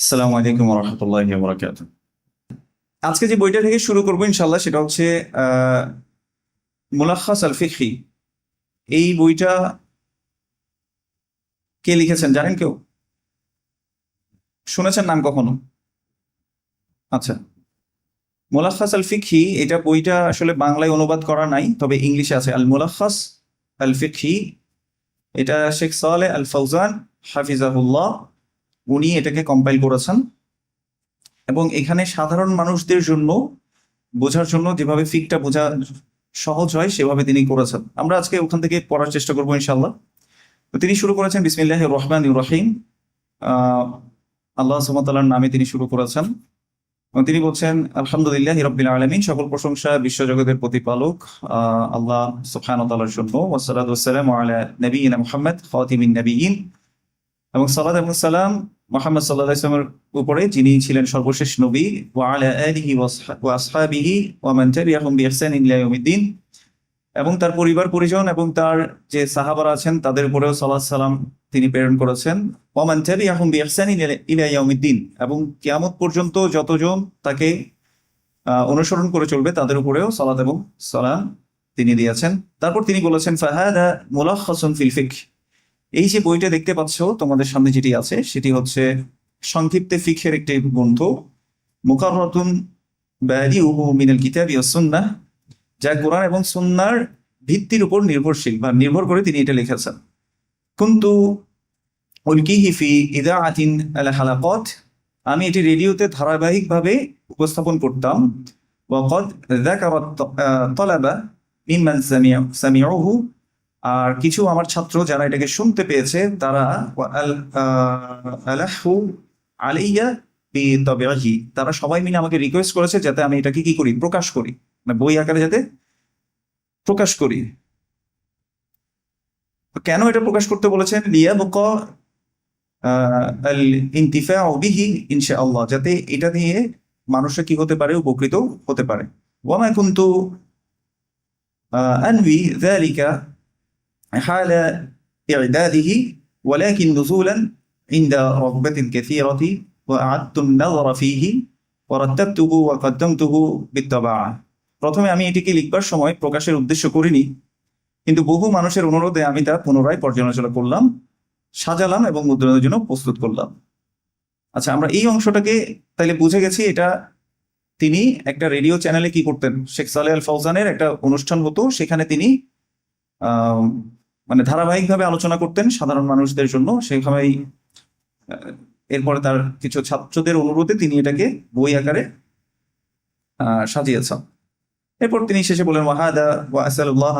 আসসালামু আলাইকুম রহমতুল্লাহি ওয়া বারাকাতুহু। আজকে যে বইটা থেকে শুরু করবো ইনশাল্লাহ সেটা হচ্ছে মুলাখ্খাস আল ফিকহি। এই বইটা কে লিখেছেন জানেন কেউ? শুনেছেন নাম কখনো? আচ্ছা, মুলাখ্খাস আল ফিকহি এটা বইটা আসলে বাংলায় অনুবাদ করা নাই, তবে ইংলিশে আছে আল মুলাখ্খাস আল ফিকহি। এটা শেখ সালেহ আল ফাউজান হাফিজাহুল্লাহ উনি এটাকে কম্পাইল করেছেন, এবং এখানে সাধারণ মানুষদের জন্য বোঝার জন্য যেভাবে ফিকটা বোঝা সহজ হয় সেভাবে তিনি করেছেন। আমরা আজকে ওখান থেকে পড়ার চেষ্টা করবো ইনশাল্লাহ। তো তিনি শুরু করেছেন বিসমিল্লাহির রহমানির রহিম। আহ আল্লাহ সুবহানাহু ওয়া তাআলার নামে তিনি শুরু করেছেন, এবং তিনি বলছেন আলহামদুলিল্লাহি রাব্বিল আলামিন, সকল প্রশংসা বিশ্বজগতের প্রতিপালক আল্লাহ সুবহানাহু ওয়া তাআলার জন্য। ওয়াসসালাতু ওয়াসসালামু আলা নবিয়িনা মুহাম্মদ খাতিমিন নবিয়্যিন, এবং সালাত এবং সালাম মুহাম্মদ সাল্লাল্লাহু আলাইহি ওয়াসাল্লামের উপরে যিনি ছিলেন সর্বশেষ নবী। ওয়া আলা আলিহি ওয়া আসহাবিহি ওয়া মান তাবিআহুম বিইহসানিন ইলা ইয়াউমিদ্দিন, এবং তার পরিবার পরিজন এবং তার যে সাহাবারা আছেন তাদের উপরেও সালাত সালাম তিনি প্রেরণ করেছেন। ওয়া মান তাবিআহুম বিইহসানিন ইলা ইয়াউমিদ্দিন, এবং কিয়ামত পর্যন্ত যতজন তাকে অনুসরণ করে চলবে তাদের উপরেও সালাত এবং সালাম তিনি দিয়েছেন। তারপর তিনি বলেছেন ফাহাদা মুলাখ্খাসুন ফিল ফিকহ। এই যে বইটা দেখতে পাচ্ছ তোমাদের সামনে যেটি আছে সেটি হচ্ছে সংক্ষিপ্তে ফিকহের একটি গ্রন্থ, মুকাররাতুন বাদিউহু মিনাল কিতাবি ওয়াস সুন্নাহ, যা কোরআন এবং সুন্নাহর ভিত্তির উপর নির্ভরশীল বা নির্ভর করে তিনি এটা লিখেছেন। কুনতু উলকিহি ফি ইদাআতিন আল হালাকাত, আমি এটি রেডিওতে ধারাবাহিকভাবে উপস্থাপন করতাম। ওয়া ক্বাদ যাকারাত তালাবা মিম্মান সামিউহু, আর কিছু আমার ছাত্র যারা এটাকে শুনতে পেয়েছে তারা আলাহু আলাইয়া বিতাবিহি, তারা সবাই মিলে আমাকে রিকোয়েস্ট করেছে যাতে আমি এটাকে কি করি, প্রকাশ করি, মানে বই আকারে যাতে প্রকাশ করি। কেন এটা প্রকাশ করতে বলেছেন? লিয়াবকা আল ইনতিফাউ বিহি ইনশাআল্লাহ, যাতে এটা নিয়ে মানুষরা কি হতে পারে, উপকৃত হতে পারে। ওয়া মা কুনতু আনবি যালিকা حال إعداده ولكن نزولا عند رغبة كثيرة وأعدت النظر فيه ورتبته وقدمته بالطباعة। প্রথমে আমি এটিকে লিখবার সময় প্রকাশের উদ্দেশ্য করিনি, কিন্তু বহু মানুষের অনুরোধে আমি তা পুনরায় পর্যালোচনা করলাম, সাজালাম এবং মুদ্রণের জন্য প্রস্তুত করলাম। আচ্ছা, আমরা এই অংশটাকে তাইলে বুঝে গেছি। এটা তিনি একটা রেডিও চ্যানেলে কি করতেন, শেখ সালেহ আল ফাউজানের একটা অনুষ্ঠান হতো, সেখানে তিনি মানে ধারাবাহিকভাবে আলোচনা করতেন সাধারণ মানুষদের জন্য। সেভাবেই এরপরে তার কিছু ছাত্রদের অনুরোধে তিনি এটাকে বই আকারে সাজিয়েছেন। এরপর তিনি শেষে বলেন ওয়াহাদা ওয়া আসআলুল্লাহ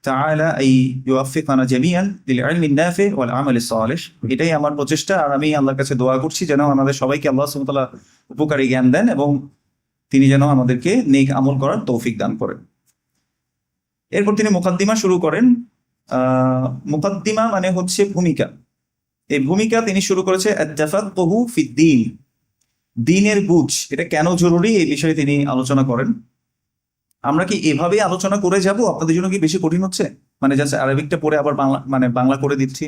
তাআলা আই ইউওয়াফিকানা জামিআন লিল ইলমি নাফি ওয়াল আমালি সালিহ। এটাই আমার প্রচেষ্টা, আর আমি আল্লাহর কাছে দোয়া করছি যেন আমাদের সবাইকে আল্লাহ সুবহানাহু ওয়া তাআলা উপকারী জ্ঞান দেন এবং তিনি যেন আমাদেরকে নেক আমল করার তৌফিক দান করেন। এরপর তিনি মুকাদ্দিমা শুরু করেন। মুকাদ্দিমা মানে হচ্ছে ভূমিকা। এই ভূমিকা তিনি শুরু করেছে আত-তাফাক্কুহু ফিদ-দ্বীন, দ্বীনের বুঝ এটা কেন জরুরি এই বিষয়ে তিনি আলোচনা করেন। আমরা কি এভাবে আলোচনা করে যাব? আপনাদের জন্য কি বেশি কঠিন হচ্ছে? মানে জাস্ট আরবিকটা পড়ে আবার বাংলা মানে বাংলা করে দিচ্ছি,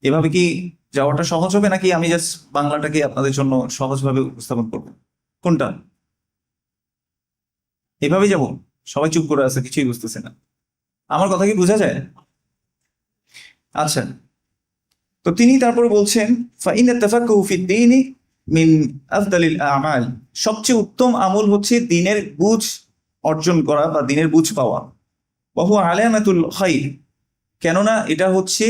এভাবে কি যাওয়াটা সহজ হবে, নাকি আমি জাস্ট বাংলাটাকে আপনাদের জন্য সহজভাবে উপস্থাপন করব? কোনটা? এভাবে যাব? সবাই চুপ করে আছে, কিছুই বুঝতেছে না। আমার কথা কি বোঝা যায়? আচ্ছা, তো তিনি তারপরে বলছেন ফাইনাত তাফাক্কুহু ফিদ-দ্বীনি মিন আফদালিল আমাল, সবচেয়ে উত্তম আমল হচ্ছে দ্বীনের বুঝ অর্জন করা বা দ্বীনের বুঝ পাওয়া। ওয়া হুয়া আলামাতুল খাইর, কেননা এটা হচ্ছে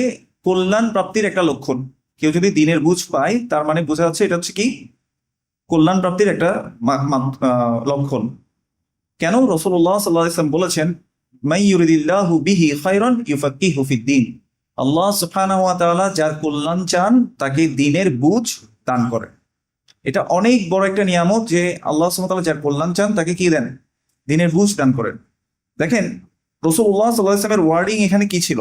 কল্যাণ প্রাপ্তির একটা লক্ষণ। কেউ যদি দ্বীনের বুঝ পায় তার মানে বোঝা যাচ্ছে এটা হচ্ছে কি, কল্যাণ প্রাপ্তির একটা লক্ষণ। কেন? রাসূলুল্লাহ সাল্লাল্লাহু আলাইহি ওয়াসাল্লাম বলেছেন মান ইউরিদিল্লাহু বিহি খায়রান ইউফাক্কিহু ফিদ-দ্বীন, আল্লাহ সুবহানাহু ওয়া তাআলা যার কল্যাণ চান তাকে দ্বীনের বুঝ দান করেন। এটা অনেক বড় একটা নিয়ামত যে আল্লাহ সুবহানাহু ওয়া তাআলা যার কল্যাণ চান তাকে কি দেন, দ্বীনের বুঝ দান করেন। দেখেন রাসূলুল্লাহ সাল্লাল্লাহু আলাইহি ওয়াসাল্লামের ওয়ার্ডিং এখানে কি ছিল,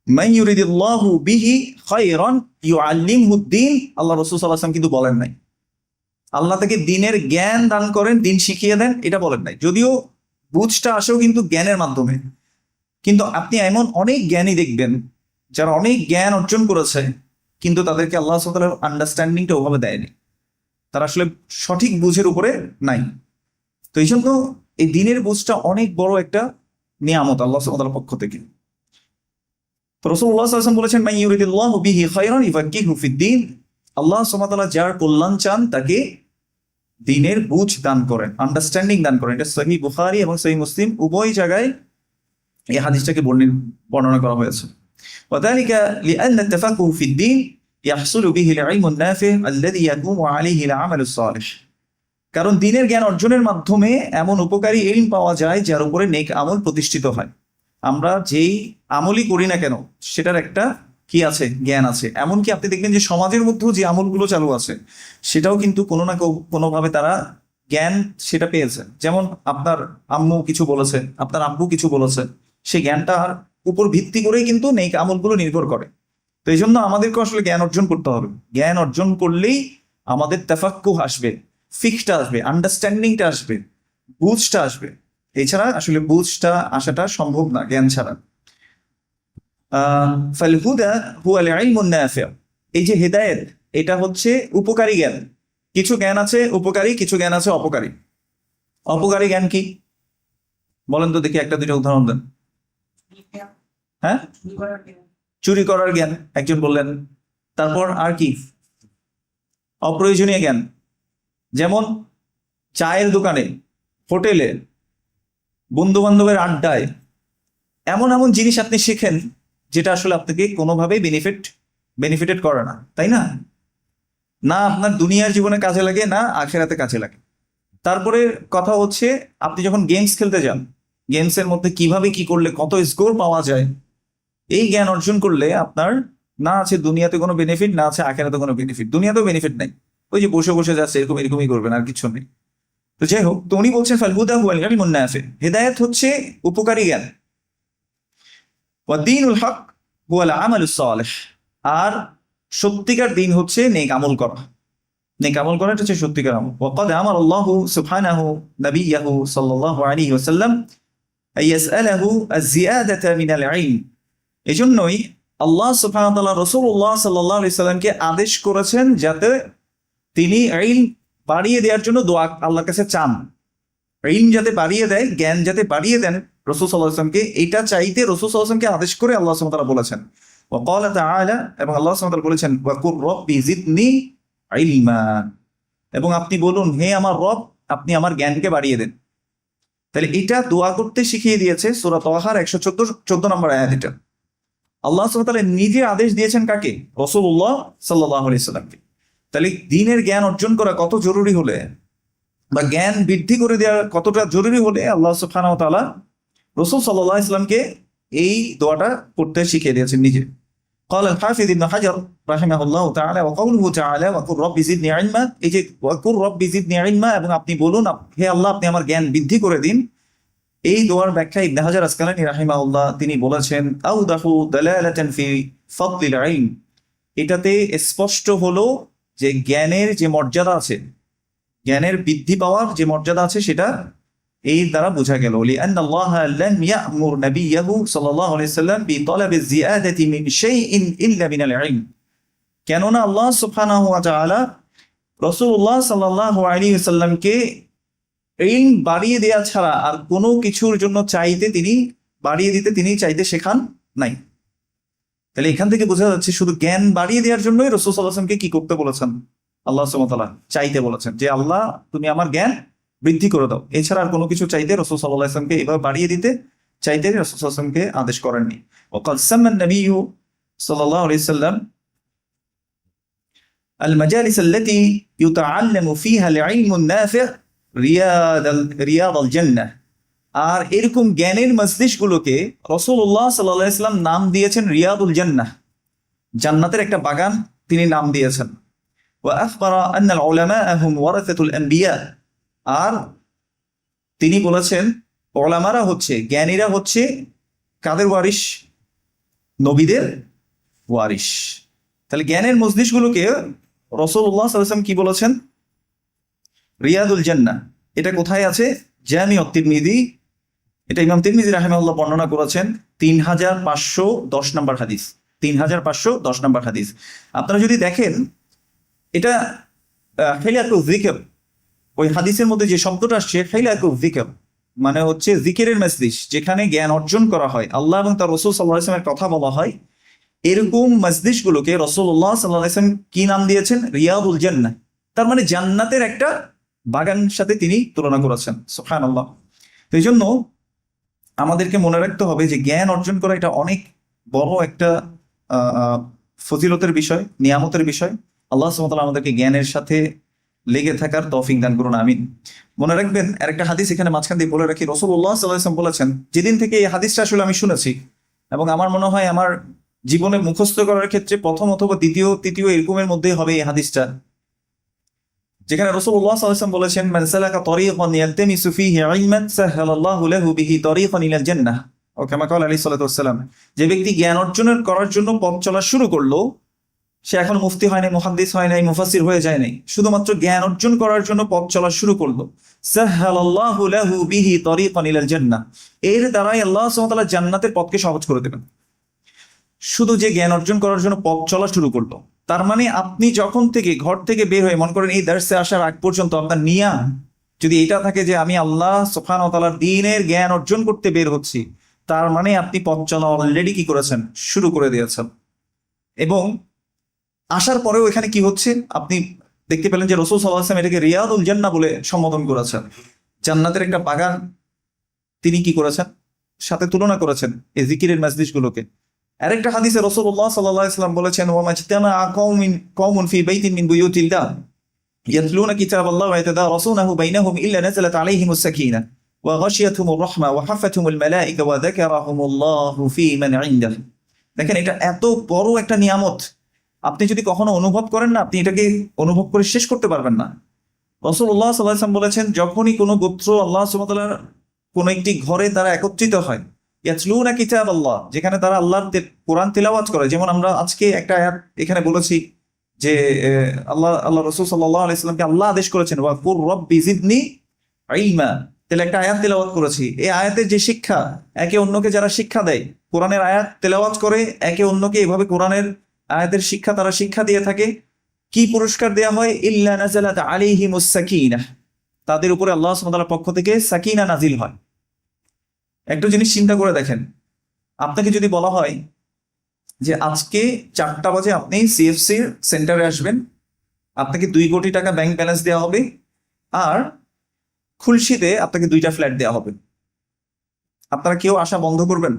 মান ইউরিদিল্লাহু বিহি খায়রান ইউআল্লিমহুদ-দ্বীন। আল্লাহ রাসূল সাল্লাল্লাহু আলাইহি ওয়াসাল্লাম কিন্তু বলেন নাই আল্লাহ তাকে দ্বীনের জ্ঞান দান করেন, দ্বীন শিখিয়ে দেন, এটা বলেন নাই। যদিও বুঝটা আসেও কিন্তু জ্ঞানের মাধ্যমে, কিন্তু আপনি এমন অনেক জ্ঞানী দেখবেন যারা অনেক জ্ঞান অর্জন করেছে কিন্তু তাদেরকে আল্লাহ সুবহানাহু ওয়া তাআলার আন্ডারস্ট্যান্ডিংটা ওভাবে দেয়নি, তারা আসলে সঠিক বুঝের উপরে নাই। তো এই জন্য এই দিনের বুঝটা অনেক বড় একটা নিয়ামত আল্লাহ সুবহানাহু ওয়া তাআলার পক্ষ থেকে। তো রাসূলুল্লাহ সাল্লাল্লাহু আলাইহি ওয়াসাল্লাম বলেছেন, মান ইউরিদুল্লাহু বিহি খায়রান ইউফাক্কিহু ফিদ্দীন, আল্লাহ সুবহানাহু ওয়া তাআলা যার কল্যাণ চান তাকে দিনের বুঝ দান করেন, আন্ডারস্ট্যান্ডিং দান করেন। এটা সহিহ বুখারী এবং সহিহ মুসলিম উভয় জায়গায় এই হাদিসটাকে বর্ণনা করা হয়েছে। وذلك لأن التفقه في الدين يحصل به العلم النافع الذي يقوم عليه العمل الصالح। কারণ দিনের জ্ঞান অর্জনের মাধ্যমে এমন উপকারী ইলম পাওয়া যায় যার উপরে নেক আমল প্রতিষ্ঠিত হয়। আমরা যেই আমলই করি না কেন সেটার একটা কি আছে, জ্ঞান আছে। এমনকি আপনি দেখবেন যে সমাজের মধ্যেও যে আমলগুলো চালু আছে সেটাও কিন্তু কোনো না কোনোভাবে তারা জ্ঞান সেটা পেয়েছে। যেমন আপনার আম্মু কিছু বলেছে, আপনার আব্বু কিছু বলেছে, সেই জ্ঞানটার উপর ভিত্তি করেই কিন্তু নেক আমলগুলো নির্ভর করে। তো এই জন্য আমাদেরকে আসলে জ্ঞান অর্জন করতে হবে। জ্ঞান অর্জন করলেই আমাদের তাফাক্কুহ আসবে, ফিকটা আসবে, আন্ডারস্ট্যান্ডিংটা আসবে, বুঝটা আসবে। এছাড়া আসলে বুঝটা আসাটা সম্ভব না জ্ঞান ছাড়া। ফাল হুদা হুয়াল ইলমুন নাফি', এই যে হেদায়েত এটা হচ্ছে উপকারী জ্ঞান। কিছু জ্ঞান আছে উপকারী, কিছু জ্ঞান আছে অপকারী। অপকারী জ্ঞান কি বলেন তো দেখি, একটা দুইটা উদাহরণ দেন। হ্যাঁ, চুরি করার জ্ঞান একজন বললেন। তারপর আর কি? অপ্রয়োজনীয় জ্ঞান, যেমন চায়ের দোকানে, হোটেলে, বন্ধু বান্ধবের আড্ডায় এমন এমন জিনিস আপনি শেখেন যেটা আসলে আপনাকে কোনোভাবেই বেনিফিটেড করে না, তাই না? না আপনার দুনিয়ার জীবনে কাজে লাগে, না আখেরাতে কাজে লাগে। তারপরে কথা হচ্ছে আপনি যখন গেমস খেলতে যান, গেমসের মধ্যে কিভাবে কি করলে কত স্কোর পাওয়া যায়, এই জ্ঞান অর্জন করলে আপনার না আছে দুনিয়াতে কোনো বেনিফিট, না আছে আখেরাতে কোনো বেনিফিট। দুনিয়াতেও বেনিফিট নাই, ওই যে বসে বসে যাচ্ছে এরকমই করবেন, আর কিছু নেই। তো যাই হোক, তো উনি বলছেন ফাল হুদা হুয়াল ইলমুন নাফি', হেদায়েত হচ্ছে উপকারী জ্ঞান। ওয়া দীনুল হক হুয়াল আমালুস সালিহ, আর সত্যিকার দিন হচ্ছে নেক আমল করা। নেক আমল করাটা হচ্ছে সত্যিকার আমল। ওয়া ক্বাদ আমারাল্লাহু সুবহানাহু নাবিয়্যাহু সাল্লাল্লাহু আলাইহি ওয়াসাল্লাম আইয়াসআলাহু আয-জিয়াদাতা মিনাল ইলম, এজন্যই আল্লাহ সুবহানাহু ওয়া তাআলা রাসূলুল্লাহ সাল্লাল্লাহু আলাইহি সাল্লামকে আদেশ করেছেন যাতে তিনি ইলম বাড়িয়ে দেওয়ার জন্য দোয়া আল্লাহর কাছে চান। ইলম যাতে বাড়িয়ে দেয়, জ্ঞান যাতে বাড়িয়ে দেন রাসূল সাল্লাল্লাহু আলাইহি ওয়াসাল্লামকে, এটা চাইতে রাসূল সাল্লাল্লাহু আলাইহি ওয়াসাল্লামকে আদেশ করে আল্লাহ সুবহানাহু ওয়া তাআলা বলেছেন। ওয়া ক্বালা তাআলা, এবং আল্লাহ সুবহানাহু ওয়া তাআলা বলেছেন ওয়া কুর রাব্বি জিদনি ইলমা, এবং আপনি বলুন হে আমার রব আপনি আমার জ্ঞানকে বাড়িয়ে দেন। তাহলে এটা দোয়া করতে শিখিয়ে দিয়েছে সূরা তাহার 114 নম্বর আয়াত। এটা আল্লাহ সুবহানাহু ওয়া তাআলা নিজে আদেশ দিয়েছেন কাকে? রাসূলুল্লাহ সাল্লাল্লাহু আলাইহি সাল্লামকে। তাহলে দিনের জ্ঞান অর্জন করা কত জরুরি হলে, বা জ্ঞান বৃদ্ধি করে দেওয়া কতটা জরুরি হলে আল্লাহ সুবহানাহু ওয়া তাআলা রাসূল সাল্লাল্লাহু আলাইহি সাল্লামকে এই দোয়াটা করতে শিখিয়ে দিয়েছেন নিজে। قال الحافظ ابن حجر رحمه الله تعالى وقوله تعالى وقل رب زدني علما, এই যে وقل رب زدني علما, এবং আপনি বলুন হে আল্লাহ আপনি আমার জ্ঞান বৃদ্ধি করে দিন, এই দোয়ার ব্যাখ্যা ইবনে হাজার আসকালানী রাহিমাহুল্লাহ তিনি বলেছেন আউদাহু দালালাতান ফি ফাদলিল ইলম, এটাতে স্পষ্ট হলো যে জ্ঞানের যে মর্যাদা আছে, জ্ঞানের বৃদ্ধি পাওয়ার যে মর্যাদা আছে সেটা এই দ্বারা বোঝা গেল। লিআন্নাল্লাহ লাম ইয়া'মুর নাবিয়্যাহু সাল্লাল্লাহু আলাইহি সাল্লাম বিতলাবি যিয়াদাতি মিন শাইইন ইল্লা মিনাল ইলম, কেননা আল্লাহ সুবহানাহু ওয়া তাআলা রাসূলুল্লাহ সাল্লাল্লাহু আলাইহি সাল্লামকে ইলম বাড়িয়ে দেওয়া ছাড়া আর কোনো কিছুর জন্য বাড়িয়ে দিতে তিনি চাইতে শেখান নাই। তাহলে এখান থেকে বোঝা যাচ্ছে শুধু জ্ঞান বাড়িয়ে দেওয়ার জন্যই রাসূল সাল্লাল্লাহু আলাইহি ওয়াসাল্লামকে কি করতে বলেছেন? আল্লাহ সুবহানাহু ওয়া তাআলা চাইতে বলেছেন যে আল্লাহ তুমি আমার জ্ঞান বৃদ্ধি করে দাও। এছাড়া আর কোনো কিছু চাইতে রাসূল সাল্লাল্লাহু আলাইহি ওয়াসাল্লামকে এভাবে বাড়িয়ে দিতে চাইতে রাসূল সাল্লাল্লাহু আলাইহি ওয়াসাল্লামকে আদেশ করেননি। ওয়াকাদ সাম্মান নাবিয়্যু সাল্লাল্লাহু আলাইহি ওয়াসাল্লাম আল মাজালিস আল্লাতী ইউতাআল্লামু ফীহা আল ইলমুন নাফি' রিয়াদাল জান্নাহ, আর এরকম জ্ঞানের মজলিসগুলোকে রাসূলুল্লাহ সাল্লাল্লাহু আলাইহি ওয়াসাল্লাম নাম দিয়েছেন রিয়াদুল জান্নাহ, জান্নাতের একটা বাগান তিনি নাম দিয়েছেন। ওয়া আখবারা আন্না আল উলামা'a হুম ওয়ারাসাতুল আম্বিয়া, আর তিনি বলেছেন উলামারা হচ্ছে, জ্ঞানীরা হচ্ছে কাদের ওয়ারিস? নবীদের ওয়ারিস। তাহলে জ্ঞানের মজলিসগুলোকে রাসূলুল্লাহ সাল্লাল্লাহু আলাইহি ওয়াসাল্লাম কি বলেছেন? রিয়াদুল জান্নাহ। এটা কোথায় আছে? জামিউ তিরমিজি, এটা ইমাম তিরমিজি রাহিমাহুল্লাহ বর্ণনা করেছেন 3510 নম্বর হাদিস। 3510 নম্বর হাদিস। আপনারা যদি দেখেন এটা হেলাকু যিকর, ওই হাদিসের মধ্যে যে শব্দটা আসছে হেলাকু যিকর মানে হচ্ছে জিকিরের মজলিস, যেখানে জ্ঞান অর্জন করা হয়, আল্লাহ এবং তার রাসূল সাল্লাল্লাহু আলাইহি ওয়াসাল্লামের কথা বলা হয়, এরকম মজলিসগুলোকে রাসূলুল্লাহ সাল্লাল্লাহু আলাইহি ওয়াসাল্লাম কি নাম দিয়েছেন? রিয়াদুল জান্নাহ। তার মানে জান্নাতের একটা বাগানের সাথে তিনি তুলনা করেছেন। সুবহানাল্লাহ। তো এই জন্য আমাদেরকে মনে রাখতে হবে যে জ্ঞান অর্জন করা এটা অনেক বড় একটা ফজিলতের বিষয়, নিয়ামতের বিষয়। আল্লাহ সুবহানাহু ওয়া তাআলা আমাদেরকে জ্ঞানের সাথে লেগে থাকার তৌফিক দান করুন, আমিন। মনে রাখবেন আরেকটা হাদিস এখানে মাঝখান দিয়ে বলে রাখি, রাসূলুল্লাহ সাল্লাল্লাহু আলাইহি ওয়াসাল্লাম বলেছেন, যেদিন থেকে এই হাদিসটা আসলে আমি শুনেছি এবং আমার মনে হয় আমার জীবনে মুখস্থ করার ক্ষেত্রে প্রথম অথবা দ্বিতীয় তৃতীয় এরকমের মধ্যেই হবে এই হাদিসটা, যেখানে রাসূলুল্লাহ সাল্লাল্লাহু আলাইহি ওয়াসাল্লাম বলেছেন, মান সালাকা তারিকান ইয়ালতামিসু ফীহি ইলমান সাহালাল্লাহু লাহু বিহি তারিকান ইলাল জান্নাহ, ও কামা ক্বালা আলাইহিস সালাতু ওয়াসসালাম। যে ব্যক্তি জ্ঞান অর্জনের করার জন্য পথ চলা শুরু করলো, সে এখন মুফতি হয় নাই, মুহাদ্দিস হয় নাই, মুফাসসির হয়ে যায় নাই, শুধুমাত্র জ্ঞান অর্জন করার জন্য পথ চলা শুরু করলো, সাহালাল্লাহু লাহু বিহি তারিকান ইলাল জান্নাহ, এর দ্বারাই আল্লাহ সুবহানাহু ওয়া তাআলা জান্নাতের পথকে সহজ করে দেবেন। শুধু যে জ্ঞান অর্জন করার জন্য পথ চলা শুরু করলো, তার মানে আপনি যখন থেকে ঘর থেকে বের হয়ে মনে করেন এই দার্সে আসার আগ পর্যন্ত আপনার নিয়া যদি এটা থাকে যে আমি আল্লাহ সুবহানাহু ওয়া তাআলার দ্বীনের জ্ঞান অর্জন করতে বের হচ্ছি, তার মানে আপনি পথ চলা অলরেডি কি করেছেন? শুরু করে দিয়েছেন। এবং আসার পরেও এখানে কি হচ্ছে আপনি দেখতে পেলেন যে রাসূল সাল্লাল্লাহু আলাইহি ওয়াসাল্লাম এটাকে রিয়াদুল জান্নাহ বলে সম্বোধন করেছেন, জান্নাতের একটা বাগান তিনি কি করেছেন? সাথে তুলনা করেছেন এই জিকিরের মজলিসগুলোকে। আরেকটা হাদিসে রাসূলুল্লাহ সাল্লাল্লাহু আলাইহি ওয়াসাল্লাম বলেছেন, ওয়া মাজতামা কওমুন ফি বাইতিন মিন বুয়ুতিল্লাহ ইয়াতলুনা কিতাবাল্লাহ ওয়া ইয়াতাদারাসুনাহু বাইনাহুম ইল্লা নাযালাত আলাইহিমুস সাকিনাহ ওয়া গাশিয়াতুহুমুর রাহমা ওয়া হাফাতুহুমুল মালায়েকা ওয়া যাকারাহুমুল্লাহু ফি মান ইনদাহ। দেখেন এটা এত বড় একটা নিয়ামত, আপনি যদি কখনো অনুভব করেন না, আপনি এটাকে অনুভব করে শেষ করতে পারবেন না। রাসূলুল্লাহ সাল্লাল্লাহু আলাইহি ওয়াসাল্লাম বলেছেন, যখনই কোনো গোত্র আল্লাহ সুবহানাহু ওয়া তাআলার কোন একটি ঘরে তারা একত্রিত হয়, ইয়াতলুনা কিতাবাল্লাহ, যেখানে তারা আল্লাহর কোরআন তিলাওয়াত করে, যেমন আমরা আজকে একটা আয়াত এখানে বলেছি যে আল্লাহ রাসূল সাল্লাল্লাহু আলাইহি ওয়াসাল্লামকে আল্লাহ আদেশ করেছেন ওয়া কুর রব্বি জিদনি ইলমা, তাহলে একটা আয়াত তেলাওয়াত করেছি। এই আয়াতের যে শিক্ষা, একে অন্যকে যারা শিক্ষা দেয়, কোরআনের আয়াত তেলাওয়াত করে একে অন্যকে এভাবে কোরআনের আয়াতের শিক্ষা তারা শিক্ষা দিয়ে থাকে, কি পুরস্কার দেয়া হয়? ইল্লা নাযালাত আলাইহিমুস সাকিনাহ, তাদের উপরে আল্লাহ সুবহানাহু ওয়া তাআলার পক্ষ থেকে সাকিনা নাজিল হয়। একটা জিনিস চিন্তা করে দেখেন, আপনাকে যদি বলা হয় যে আজকে 4টা বাজে আপনি সিএফসি সেন্টারে আসবেন, আপনাকে 2 কোটি টাকা ব্যাংক ব্যালেন্স দেওয়া হবে, আর খুলশিতে আপনাকে 2টা ফ্ল্যাট দেওয়া হবে, আপনারা কেউ আসা বন্ধ করবেন?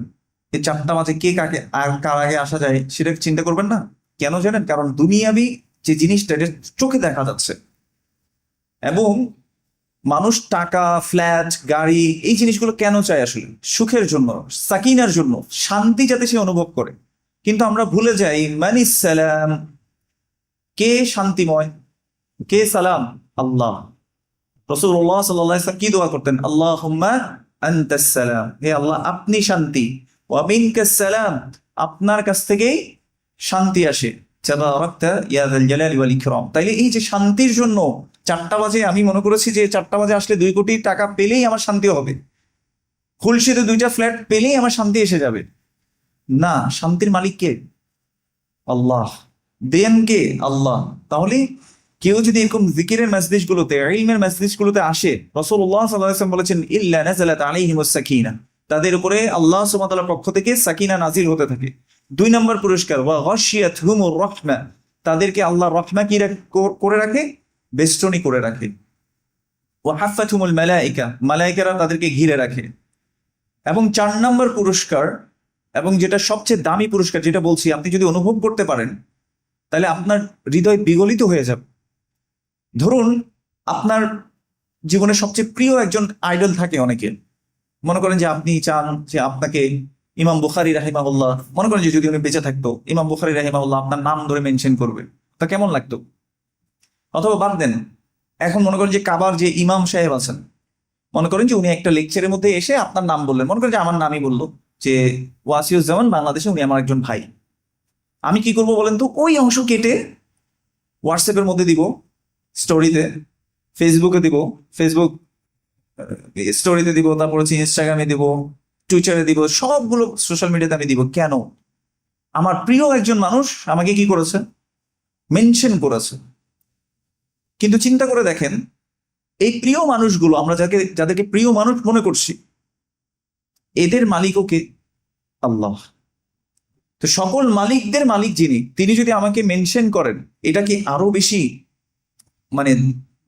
এই 4টা বাজে কে কাকে আর কার আগে আসা যায় সেটা চিন্তা করবেন না? কেন জানেন? কারণ দুনিয়াবি যে জিনিসটা এটা চোখে দেখা যাচ্ছে, এবং মানুষ টাকা, ফ্ল্যাট, গাড়ি এই জিনিসগুলো কেন চায়? আসলে সুখের জন্য, সাকিনার জন্য, শান্তি যাতে সে অনুভব করে। কিন্তু আমরা ভুলে যাই মানিস সালাম, কে শান্তিময়, কে সালাম? আল্লাহ। রাসূলুল্লাহ সাল্লাল্লাহু আলাইহি ওয়াসাল্লাম কি দোয়া করতেন? আল্লাহুম্মা আনতাস সালাম, হে আল্লাহ আপনি শান্তি, ওয়া মিনকাস সালাম, আপনার কাছ থেকেই শান্তি আসে, তাবারাকতা ইয়া যাল জালালি ওয়াল ইকরাম। তাইলে এই যে শান্তির জন্য 4টা বাজে, আমি মনে করেছি যে 4টা বাজে আসলে 2 কোটি টাকা পেলেই আমার শান্তি হবে, খুলশিতে 2টা ফ্ল্যাট পেলেই আমার শান্তি এসে যাবে। না, শান্তির মালিক কে? আল্লাহ। দেন কে? আল্লাহ। তাহলে কেউ যদি এরকম জিকিরের মজলিসগুলোতে, ইলমের মজলিসগুলোতে আসে, রাসূলুল্লাহ সাল্লাল্লাহু আলাইহি ওয়াসাল্লাম বলেছেন ইল্লা নাযালাত আলাইহিমুস সাকিনাহ, তাদের উপরে আল্লাহ সুবহানাহু ওয়া তাআলার পক্ষ থেকে সাকিনা নাজিল হতে থাকে। 2 নম্বর পুরস্কার, ওয়া গাশিয়াতহুমুর রাহমা, তাদেরকে আল্লাহর রহমা কি করে রাখে? বেষ্টনী করে রাখে। ওয়া হাফাতুহুমুল মালায়েকা, মালায়েকারা তাদেরকে ঘিরে রাখে। এবং 4 নম্বর পুরস্কার, এবং যেটা সবচেয়ে দামি পুরস্কার, যেটা বলছি, আপনি যদি অনুভব করতে পারেন তাহলে আপনার হৃদয় বিগলিত হয়ে যাবে। ধরুন আপনার জীবনে সবচেয়ে প্রিয় একজন আইডল থাকে অনেকের, মনে করেন যে আপনি চান যে আপনাকে ইমাম বুখারী রাহিমাহুল্লাহ, মনে করেন যে যদি উনি বেঁচে থাকতো, ইমাম বুখারী রাহিমাহুল্লাহ আপনার নাম ধরে মেনশন করবে, তা কেমন লাগতো? অথবা বাদ দেন, এখন মনে করেন যে কাবার যে ইমাম সাহেব আছেন, মনে করেন যে উনি একটা লেকচারের মধ্যে এসে আপনার নাম বললেন, মনে করেন যে আমার নামই বললো যে ওয়াসিউজ্জামান বাংলাদেশে, উনি আমার একজন ভাই। আমি কি করবো বলেন তো? ওই অংশ কেটে হোয়াটসঅ্যাপের মধ্যে দিব, স্টোরিতে, ফেসবুকে দিব, ফেসবুক স্টোরিতে দিব, তারপর হচ্ছে ইনস্টাগ্রামে দিব, টুইটারে দিব, সবগুলো সোশ্যাল মিডিয়াতে আমি দিব। কেন? আমার প্রিয় একজন মানুষ আমাকে কি করেছে, মেনশন করেছে। কিন্তু চিন্তা করে দেখেন, এই প্রিয় মানুষগুলো আমরা যাদেরকে প্রিয় মানুষ মনে করছি, এদের মালিকও কে? আল্লাহ। তো সকল মালিকদের মালিক যিনি, তিনি যদি আমাকে মেনশন করেন, এটা কি আরো বেশি মানে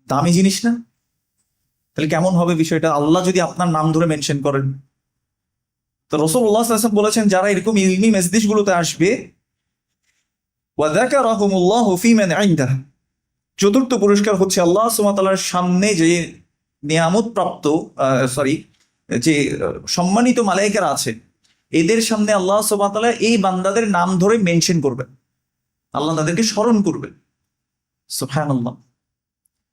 দামি জিনিস না? তাহলে কেমন হবে বিষয়টা, আল্লাহ যদি আপনার নাম ধরে মেনশন করেন। তো রাসূলুল্লাহ সাল্লাল্লাহু আলাইহি ওয়াসাল্লাম বলেছেন, যারা এরকম ইলমি মজলিসগুলোতে আসবে, ওয়া যাকারাহুমুল্লাহু ফী মান ইনদাহ, চতুর্থ পুরস্কার হচ্ছে আল্লাহ সুবহানাহু ওয়া তাআলার সামনে যে নিয়ামত প্রাপ্ত যে সম্মানিত মালায়েকেরা আছে, এদের সামনে আল্লাহ সুবহানাহু ওয়া তাআলা এই বান্দাদের নাম ধরে মেনশন করবেন, আল্লাহ তাদেরকে স্মরণ করবেন। সুবহানাল্লাহ।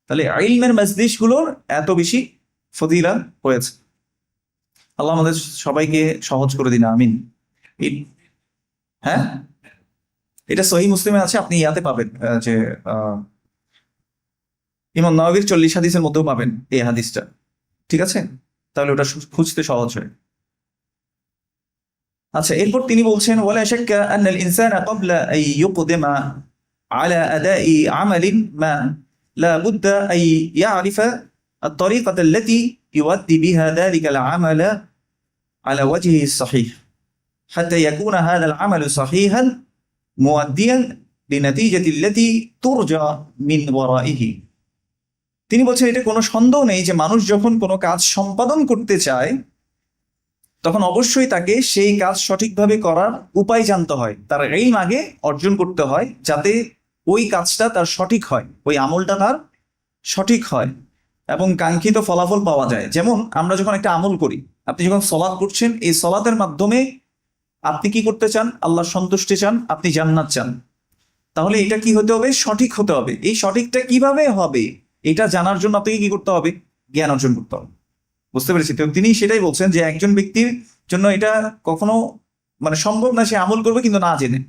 তাহলে ইলমের মজলিসগুলোর এত বেশি ফজিলা হয়েছে। আল্লাহ আমাদের সবাইকে সহজ করে দিন, আমিন। হ্যাঁ, এটা সহিহ মুসলিমে আছে, আপনি ইয়াতে পাবেন, যে ইমাম নাওয়াবীর 40 হাদিসের মধ্যেও পাবেন এই হাদিসটা, ঠিক আছে? তাহলে ওটা খুঁজতে সহজ হয়। আচ্ছা, এরপর তিনি বলছেন, ওয়ালা শাক্কা আন্নাল ইনসানা ক্বাবলা আন ইউকদিমা আলা আদাই আমালিন মা লা বুদ্দা আন ইয়ারিফা الطريقة التي يؤدي بها ذلك العمل على وجهه الصحيح حتى يكون هذا العمل صحيحا مؤديا لنتيجة التي ترجى من ورائه। তিনি বলছেন, এটা কোনো সন্দেহ নেই যে মানুষ যখন কোনো কাজ সম্পাদন করতে চায়, তখন অবশ্যই তাকে সেই কাজ সঠিকভাবে করার উপায় জানতে হয়, তার ইলম আগে অর্জন করতে হয়, যাতে ওই কাজটা তার সঠিক হয়, ওই আমলটা তার সঠিক হয় এবং কাঙ্ক্ষিত ফলাফল পাওয়া যায়। যেমন আমরা যখন একটা আমল করি, আপনি যখন সলাৎ করছেন, এই সলাতের মাধ্যমে আপনি কি করতে চান? আল্লাহর সন্তুষ্টি চান, আপনি জান্নাত চান। তাহলে এটা কি হতে হবে? সঠিক হতে হবে। এই সঠিকটা কিভাবে হবে, এটা জানার জন্য আপনাকে কি করতে হবে? জ্ঞান অর্জন করতে হবে। বুঝতে পেরেছি? তো তিনি সেটাই বলছেন যে একজন ব্যক্তির জন্য এটা কখনো সম্ভব না, সে আমল করবে কিন্তু না জেনে।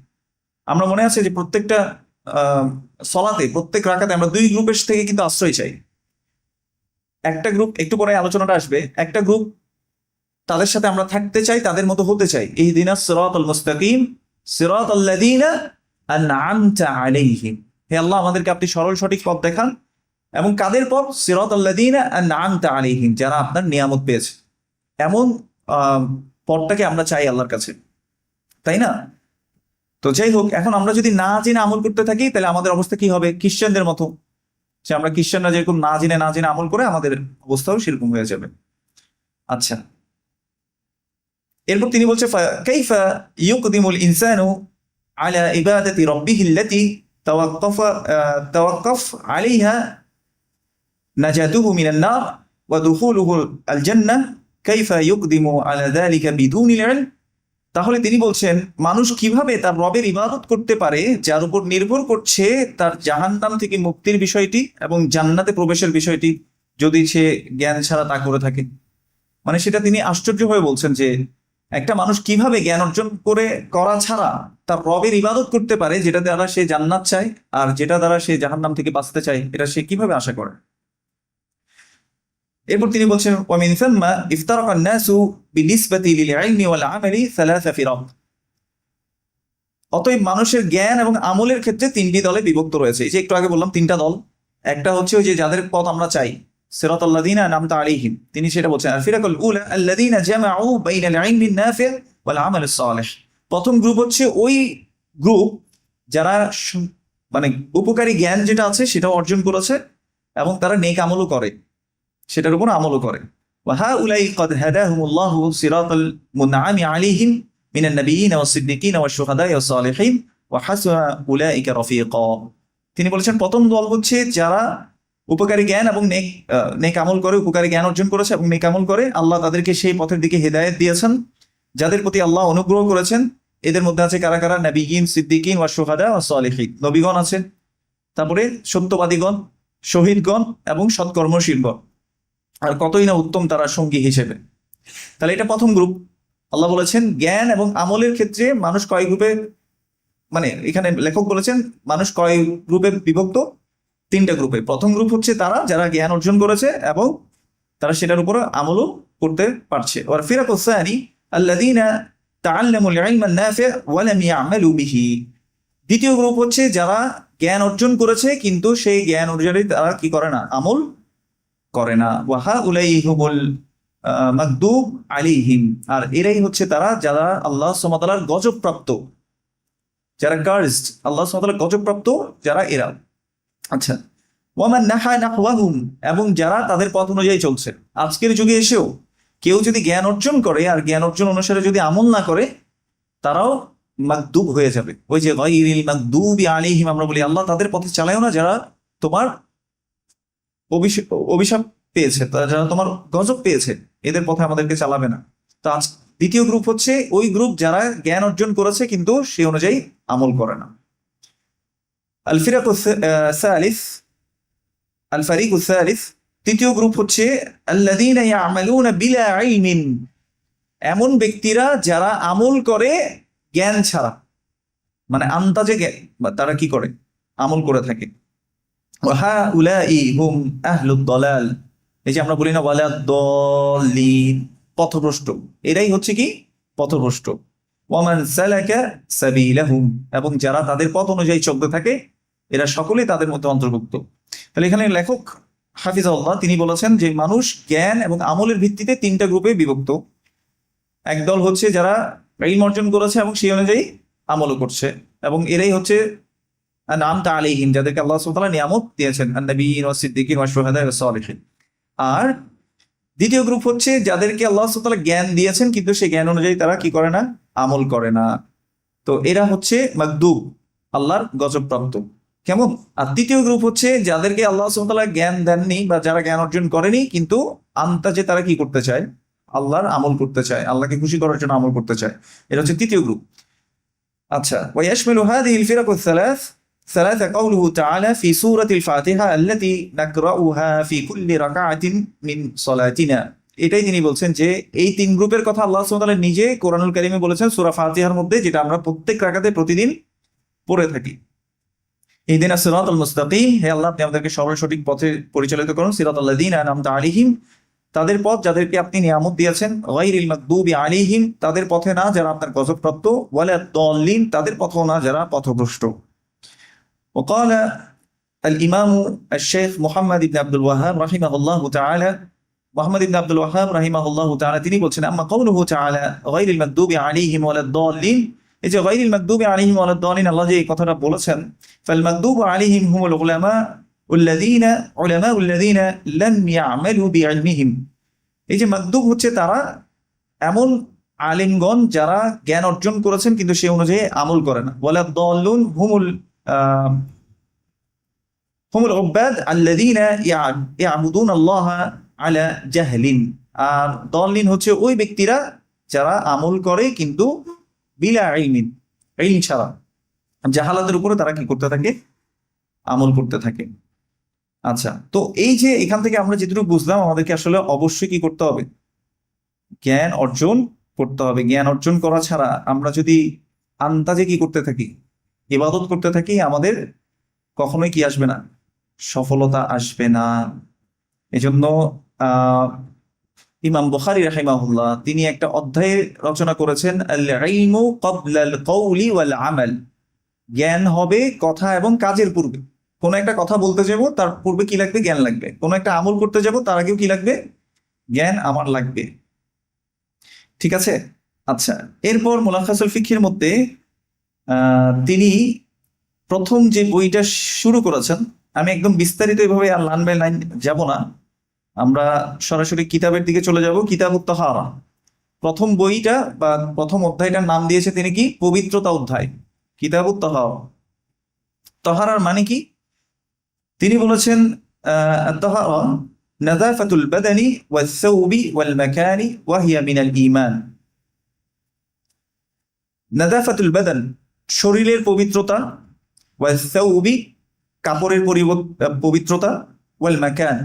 আমরা মনে আছে যে প্রত্যেকটা সলাতে, প্রত্যেক রাকাতে আমরা দুই গ্রুপের থেকে কিন্তু আশ্রয় চাই। একটা গ্রুপ, একটু পরে আলোচনাটা আসবে, একটা গ্রুপ তাদের সাথে আমরা থাকতে চাই, তাদের মতো হতে চাই। ইহদিনাস সিরাতাল মুস্তাকিম সিরাতাল্লাযীনা আন'আমতা আলাইহিম, হে আল্লাহ আমাদেরকে আপনি সরল সঠিক পথ দেখান। এবং কাদের পথ? সিরাতাল্লাযীনা আন'আমতা আলাইহিম, যারা আপনার নিয়ামত পেয়েছে। এমন পথটাকে আমরা চাই আল্লাহর কাছে, তাই না? তো যাই হোক, এখন আমরা যদি না জেনে আমল করতে থাকি, তাহলে আমাদের অবস্থা কি হবে? খ্রিস্টানদের মতো, যে আমরা খ্রিস্টানরা যেরকম না জেনে আমল করে, আমাদের অবস্থাও সেরকম হয়ে যাবে। আচ্ছা, এরপর তিনি বলছে, কাইফা ইউকদিমুল ইনসানু আলা ইবাদাতি রাব্বিহিল্লাতী তাওয়াক্কাফ আলাইহা নাজাতুহু মিনান নার ওয়া দুখুলুহু আল জান্নাহ, কাইফা ইউকদিমু আলা যালিকা বিদুনিল ইলম। তাহলে তিনি বলছেন, মানুষ কিভাবে তার রবের ইবাদত করতে পারে যার উপর নির্ভর করছে তার জাহান্নাম থেকে মুক্তির বিষয়টি এবং জান্নাতে প্রবেশের বিষয়টি, যদি সে জ্ঞান ছাড়া তা করে থাকে। সেটা তিনি আশ্চর্য হয়ে বলছেন যে একটা মানুষ কিভাবে জ্ঞান অর্জন করা ছাড়া তার রবের ইবাদত করতে পারে, যেটা দ্বারা সে জান্নাত চায় আর যেটা দ্বারা সে জাহান্নাম থেকে বাঁচতে চায়, এটা সে কিভাবে আশা করে। এরপর তিনি বলছেন, ওয়ামিন সাম্মা ইফতারাকান নাসু বিনিসবাতি লিল ইলমি ওয়াল আমালি সালাসা ফিরাক। অতএব মানুষের জ্ঞান এবং আমলের ক্ষেত্রে তিনটি দলে বিভক্ত রয়েছে। এই যে একটু আগে বললাম তিনটা দল, একটা হচ্ছে ওই যে যাদের পথ আমরা চাই, সিরাতাল্লাযীনা আন'আমতা আলাইহিম, তিনি সেটা বলছেন। আর ফিরাকুল উলা আল্লাযীনা জামাউ বাইনাল ইলমিন নাফি' ওয়াল আমালিস সালিহ। প্রথম গ্রুপ হচ্ছে ওই গ্রুপ যারা উপকারী জ্ঞান যেটা আছে সেটা অর্জন করেছে এবং তারা নেক আমলও করে, সেটার উপর আমলও করে। ওয়া হাউলাই ক্বাদ হাদাহুমুল্লাহু সিরাতাল মুনআমি আলাইহিম মিনান নাবিয়্যিনা ওয়াস সিদ্দিকিনা ওয়াশ শুহাদা'i ওয়াস সালিহিন ওয়া হাসুনা উলাইকা রাফীকা। তিনি বলেছেন, প্রথম দল হচ্ছে যারা উপকারী জ্ঞান এবং নেক আমল করে, উপকারী জ্ঞান অর্জন করেছে এবং নেক আমল করে। আল্লাহ তাদেরকে সেই পথের দিকে হেদায়েত দিয়েছেন, যাদের প্রতি আল্লাহ অনুগ্রহ করেছেন। এদের মধ্যে আছে কারা কারা? নাবিয়্যিন, সিদ্দিকিন ওয়াশ শুহাদা ওয়াস সালিহিন, নবীগণ আছেন, তারপরে সত্যবাদীগণ, শহীদগণ এবং সৎকর্মশীলগণ, আর কতই না উত্তম তারা সঙ্গী হিসেবে। তাহলে এটা প্রথম গ্রুপ। আল্লাহ বলেছেন জ্ঞান এবং আমলের ক্ষেত্রে মানুষ কয় গ্রুপে, এখানে লেখক বলেছেন মানুষ কয় গ্রুপে বিভক্ত? তিনটা গ্রুপে। প্রথম গ্রুপ হচ্ছে তারা যারা জ্ঞান অর্জন করেছে এবং তারা সেটার উপর আমলও করতে পারছে। ওয়াল ফিরাকুস সানি আল্লাযীনা তাআল্লামুল ইলমান নাফি' ওয়া লাম ইয়া'মালু বিহি। দ্বিতীয় গ্রুপ হচ্ছে যারা জ্ঞান অর্জন করেছে কিন্তু সেই জ্ঞান অনুযায়ী তারা কি করে না, আমল করে না। ওয়া হাউলাই হুমুল মাগদুব আলাইহিম, আর এরাই হচ্ছে তারা যারা আল্লাহ সুবহানাহু ওয়া তাআলার গজবপ্রাপ্ত, যারা কার্সড, আল্লাহ সুবহানাহু ওয়া তাআলার গজবপ্রাপ্ত যারা এরা। আচ্ছা, ওয়ামান নাহা নাহওয়াহুম, এবং যারা তাদের পথ অনুযায়ী চলছে। আজকের যুগে এসেও কেউ যদি জ্ঞান অর্জন করে আর জ্ঞান অর্জন অনুসারে যদি আমল না করে, তারাও মাগদুব হয়ে যাবে। ওই যে গায়রিল মাগদুবি আলাইহিম, আমরা বলি আল্লাহ তাদের পথে চালায়ও না যারা তোমার অভিশাপ পেয়েছে, যারা তোমার গজব পেয়েছে, এদের পথে আমাদেরকে চালাবে না। তো আজ দ্বিতীয় গ্রুপ হচ্ছে ওই গ্রুপ যারা জ্ঞান অর্জন করেছে কিন্তু সে অনুযায়ী আমল করে না। আল ফিরাকুস সালিস, আল ফারিকুস সালিস, তৃতীয় গ্রুপ হচ্ছে আল্লাযীনা ইয়া'মালুনা বিলা ইলমিন, এমন ব্যক্তিরা যারা আমল করে জ্ঞান ছাড়া, মানে আন্তাজে জ্ঞান, তারা কি করে, আমল করে থাকে। ওয়া হাউলাই হুম আহলুদ দালাল, এই যে আমরা বলি না ওয়ালাদ-দাল্লিন, পথভ্রষ্ট, এরাই হচ্ছে কি পথভ্রষ্ট। ওয়ামান সালাকা সাবিলাহুম, এবং যারা তাদের পথ অনুযায়ী চলতে থাকে এরা সকলেই তাদের মধ্যে অন্তর্ভুক্ত। তাহলে এখানে লেখক হাফিজাহুল্লাহ তিনি বলেছেন যে মানুষ জ্ঞান এবং আমলের ভিত্তিতে তিনটা গ্রুপে বিভক্ত। একদল হচ্ছে যারা ইলম অর্জন করেছে এবং সেই অনুযায়ী আমলও করছে, এবং এরাই হচ্ছে আনআমতা আলাইহিম, যাদেরকে আল্লাহ সুবহানাহু ওয়া তাআলা নিয়ামত দিয়েছেন, আন-নাবিয়্যিন ওয়াস-সিদ্দীকিন ওয়াশ-শুহাদা ওয়াস-সালিহিন। আর দ্বিতীয় গ্রুপ হচ্ছে যাদেরকে আল্লাহ সুবহানাহু ওয়া তাআলা জ্ঞান দিয়েছেন কিন্তু সেই জ্ঞান অনুযায়ী তারা কি করে না, আমল করে না। তো এরা হচ্ছে মাগদুব, আল্লাহর গজবপ্রাপ্ত। কেমন? আর তৃতীয় গ্রুপ হচ্ছে যাদেরকে আল্লাহ সুবহানাহু ওয়া তাআলা জ্ঞান দেননি বা যারা জ্ঞান অর্জন করেনি কিন্তু আন্তাজে তারা কি করতে চায়, আল্লাহর আমল করতে চায়, আল্লাহকে খুশি করার জন্য আমল করতে চায়। এটা হচ্ছে তৃতীয় গ্রুপ। আচ্ছা, ওয়ায়াশমিলু হাযিহিল ফিরাকুস সালাস ثلاثة قوله تعالى في سورة الفاتحة التي نقرأها في كل ركعة من صلاتنا। এটাই তিনি বলছেন যে এই তিন গ্রুপের কথা আল্লাহ সুবহানাহু ওয়া তাআলা নিজে কোরআনুল কারীমে বলেছেন সূরা ফাতিহার মধ্যে, যেটা আমরা প্রত্যেক রাকাতে প্রতিদিন পড়ে থাকি। ইহদিনাস সিরাতাল মুস্তাকিম, হে আল্লাহ আপনি আমাদেরকে সরল সঠিক পথে পরিচালিত করুন। সিরাতাল লাযীনা আনআমতা আলাইহিম, তাদের পথ যাদেরকে আপনি নিয়ামত দিয়েছেন। গায়রিল মাগদুবি আলাইহিম, তাদের পথে না যারা আপনার গজবপ্রাপ্ত। ওয়ালাদ-দাল্লিন, তাদের পথও না যারা পথভ্রষ্ট। وقال الإمام الشيخ محمد بن عبد الوهاب رحمه الله تعالى، محمد بن عبد الوهاب رحمه الله تعالى তিনি বলছেন أما قوله تعالى غير المغضوب عليهم ولا الضالين، এই যে غير المغضوب عليهم ولا الضالين আল্লাহ যে এই কথাটা বলেছেন, فالمغضوب عليهم هم العلماء الذين لم يعملوا بعلمهم। এই যে মাগদুব হচ্ছে তারা এমন আলিমগণ যারা জ্ঞান অর্জন করেছেন কিন্তু সেই অনুযায়ী আমল করে না। ওয়ালাদ-দাল্লুন হুমুল উব্বাদ আল্লাযীনা ইয়া'বুদুনা আল্লাহ আলা জাহলিন, আর দাল্লিন হচ্ছে ওই ব্যক্তিরা যারা আমল করে কিন্তু বিলা ইলমিন, ইলম ছাড়া, জাহালাতের উপরে তারা কি করতে থাকে, আমল করতে থাকে। আচ্ছা, তো এই যে এখান থেকে আমরা যেটুকু বুঝলাম আমাদেরকে আসলে অবশ্যই কি করতে হবে, জ্ঞান অর্জন করতে হবে। জ্ঞান অর্জন করা ছাড়া আমরা যদি আন্তাজে কি করতে থাকি, ইবাদত করতে থাকি, আমাদের কখনোই কি আসবে না, সফলতা আসবে না। এজন্য ইমাম বুখারী রাহিমাহুল্লাহ তিনি একটা অধ্যায় রচনা করেছেন, আল ইলমু ক্বাবলাল কওলি ওয়াল আমাল, জ্ঞান হবে কথা এবং কাজের পূর্বে। কোনো একটা কথা বলতে যাব তার পূর্বে কি লাগবে, জ্ঞান লাগবে। কোনো একটা আমল করতে যাব তার আগেও কি লাগবে, জ্ঞান আমার লাগবে। ঠিক আছে? আচ্ছা, এরপর মুলাখাসুল ফিকহের মধ্যে তিনি প্রথম যে বইটা শুরু করেছেন, আমি একদম বিস্তারিত এভাবে আর লাইন বাই লাইন যাব না, আমরা সরাসরি কিতাবের দিকে চলে যাব। কিতাবুত তাহারা, প্রথম বইটা বা প্রথম অধ্যায়টার নাম দিয়েছে তিনি কি, পবিত্রতা অধ্যায়, কিতাবুত তাহারা। তাহারার মানে কি? তিনি বলেছেন আত-তাহারা নাযাফাতুল বাদানি ওয়াস-সাওবি ওয়াল মাকানি ওয়া হিয়া মিনাল ঈমান। নাযাফাতুল বাদান, শরীরের পবিত্রতা, ওয়াস-সাওবি, কাপড়ের পবিত্রতা, ওয়াল মাকান,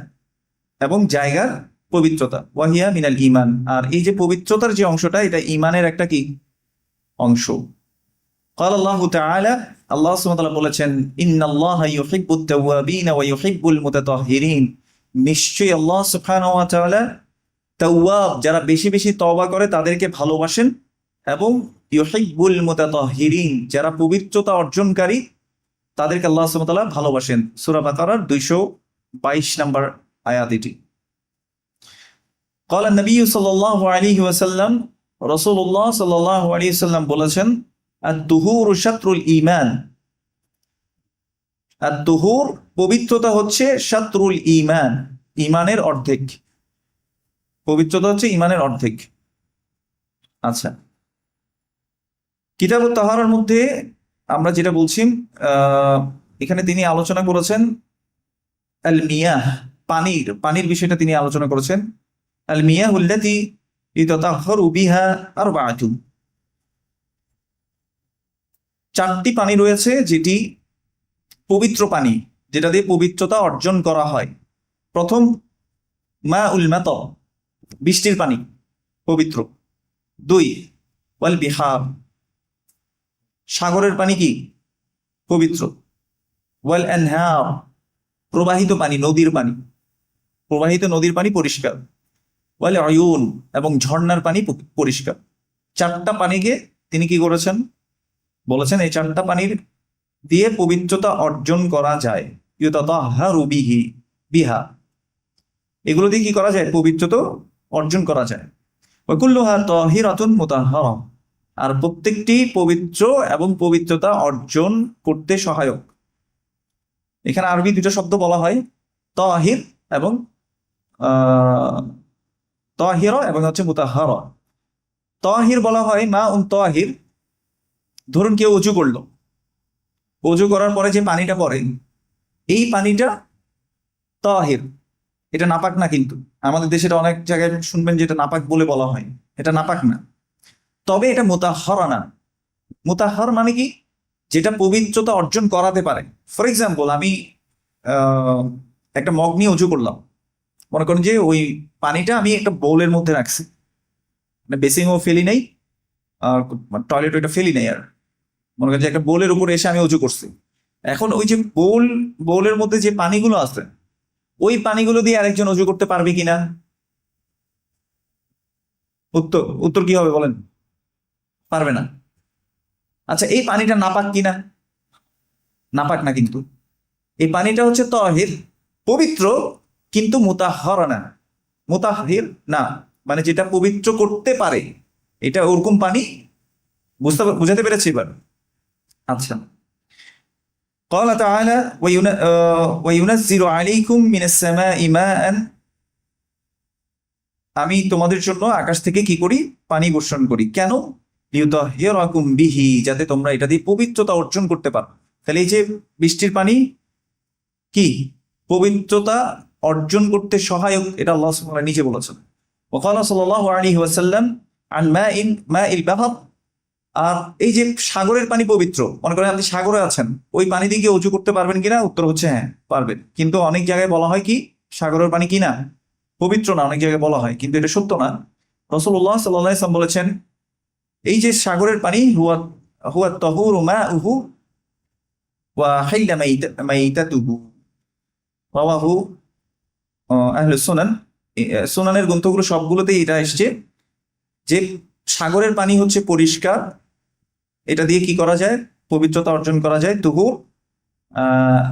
এবং জায়গার পবিত্রতা, ওয়া হিয়া মিনাল ঈমান। আর এই যে পবিত্রতার যে অংশটা, এটা ঈমানের একটা কি অংশ। قال الله تعالى, আল্লাহ সুবহানাহু ওয়া তাআলা বলেছেন, ইন্নাল্লাহা ইউহিব্বুত তাওয়াবিন ওয়া ইউহিব্বুল মুতাতাহহিরিন, নিশ্চয়ই আল্লাহ সুবহানাহু ওয়া তাআলা তাওয়াব, যারা বেশি বেশি তওবা করে তাদেরকে ভালোবাসেন, এবং ইউহিব্বুল মুতাতাহহিরিন, যারা পবিত্রতা অর্জনকারী তাদেরকে আল্লাহ সুবহানাহু ওয়া তাআলা ভালোবাসেন। সূরা বাকারার 222 নম্বর আয়াত এটি। ক্বালা নবী সাল্লাল্লাহু আলাইহি ওয়াসাল্লাম, রাসূলুল্লাহ সাল্লাল্লাহু আলাইহি ওয়াসাল্লাম বলেছেন, আত-তুহুরু শাতরুল ঈমান, আত-তুহুর পবিত্রতা হচ্ছে শাতরুল ঈমান, ঈমানের অর্ধেক। পবিত্রতা হচ্ছে ঈমানের অর্ধেক। আচ্ছা, কিতাবুত তাহারার মধ্যে আমরা যেটা বলছি, এখানে তিনি আলোচনা করেছেন আল মিয়াহ, পানির বিষয়টা তিনি আলোচনা করেছেন। আল মিয়াহুল্লাতী ইতাতাহহারু বিহা আরবাআতুন, চারটি পানি রয়েছে যেটি পবিত্র পানি, যেটা দিয়ে পবিত্রতা অর্জন করা হয়। প্রথম মা উল মাতা, বৃষ্টির পানি পবিত্র। 2 ওয়াল বিহার, সাগরের পানি কি পবিত্র। ওয়াল আনহার, প্রবাহিত পানি, নদীর পানি, প্রবাহিত নদীর পানি পরিষ্কার। ওয়াল আয়ুন, এবং ঝর্ণার পানি পরিষ্কার। চারটা পানিকে তিনি কি করেছেন, বলেছেন এই চারটা পানির দিয়ে পবিত্রতা অর্জন করা যায়। ইউতাতাহহারু বিহা, এগুলো দিয়ে কি করা যায়, পবিত্রতা অর্জন করা যায়। ওয়া কুল্লুহা তাহিরাতুন মুতাহহারা, আর প্রত্যেকটি পবিত্র এবং পবিত্রতা অর্জন করতে সহায়ক। এখানে আরবি দুটো শব্দ বলা হয়, তাহির এবং তাহিরা এবং হচ্ছে মুতাহহারা। তাহির বলা হয় মা তাহির, ধরুন কেউ অজু করলো, অজু করার পরে যে পানিটা পড়ে এই পানিটা তাহির, এটা নাপাক না। কিন্তু আমাদের দেশের অনেক জায়গায় শুনবেন যে এটা নাপাক বলে বলা হয়, এটা নাপাক না। তবে এটা মুতাহহারা না। মুতাহহার মানে কি, যেটা পবিত্রতা অর্জন করাতে পারে। ফর এক্সাম্পল, আমি একটা মগ নিয়ে অজু করলাম, মনে করেন যে ওই পানিটা আমি একটা বোলের মধ্যে রাখছি, বেসিনও ফেলি নাই আর টয়লেট ওইটা ফেলি নাই, আর মনে করেন যে একটা বোলের উপরে এসে আমি অজু করছি। এখন ওই যে বোলের মধ্যে যে পানিগুলো আছে, ওই পানিগুলো দিয়ে আরেকজন অজু করতে পারবে কিনা? উত্তর কি হবে বলেন? পারবে না। আচ্ছা, এই পানিটা নাপাক কিনা? নাপাক না। কিন্তু এই পানিটা হচ্ছে তাহির, পবিত্র, কিন্তু মুতাহহার না, মুতাহহির না, মানে যেটা পবিত্র করতে পারে, এটা ওরকম পানি। বুঝাতে পেরেছি এবার? আচ্ছা, قال تعالى وينزل عليكم من السماء ماء, আমি তোমাদের জন্য আকাশ থেকে কি করি, পানি বর্ষণ করি। কেন? লিউতাহহিরাকুম বিহি, যাতে তোমরা এটা দিয়ে পবিত্রতা অর্জন করতে পারো। তাহলে এই যে বৃষ্টির পানি কি পবিত্রতা অর্জন করতে সহায়ক, এটা আল্লাহ সুবহানাহু ওয়া তাআলা নিজে বলেছেন। ওয়াকালা সাল্লাল্লাহু আলাইহি ওয়াসাল্লাম আন মাইল বাহর, আর এই যে সাগরের পানি পবিত্র, মনে করেন আপনি সাগরে আছেন, ওই পানি দিয়ে কি অজু করতে পারবেন কিনা? উত্তর হচ্ছে হ্যাঁ, পারবেন। কিন্তু অনেক জায়গায় বলা হয় কি সাগরের পানি কিনা পবিত্র না, অনেক জায়গায় বলা হয়, কিন্তু এটা সত্য না। রাসূলুল্লাহ সাল্লাল্লাহু আলাইহি ওয়াসাল্লাম বলেছেন, এই যে সাগরের পানি হুয়া তাহুরু মাউহু ওয়া হিল্লা মাইতাতুহু, রাওয়াহু আহলুস সুনান। সুনানের গ্রন্থগুলো সবগুলোতেই এটা এসছে যে সাগরের পানি হচ্ছে পরিষ্কার, এটা দিয়ে কি করা যায়, পবিত্রতা অর্জন করা যায়, তুহুর।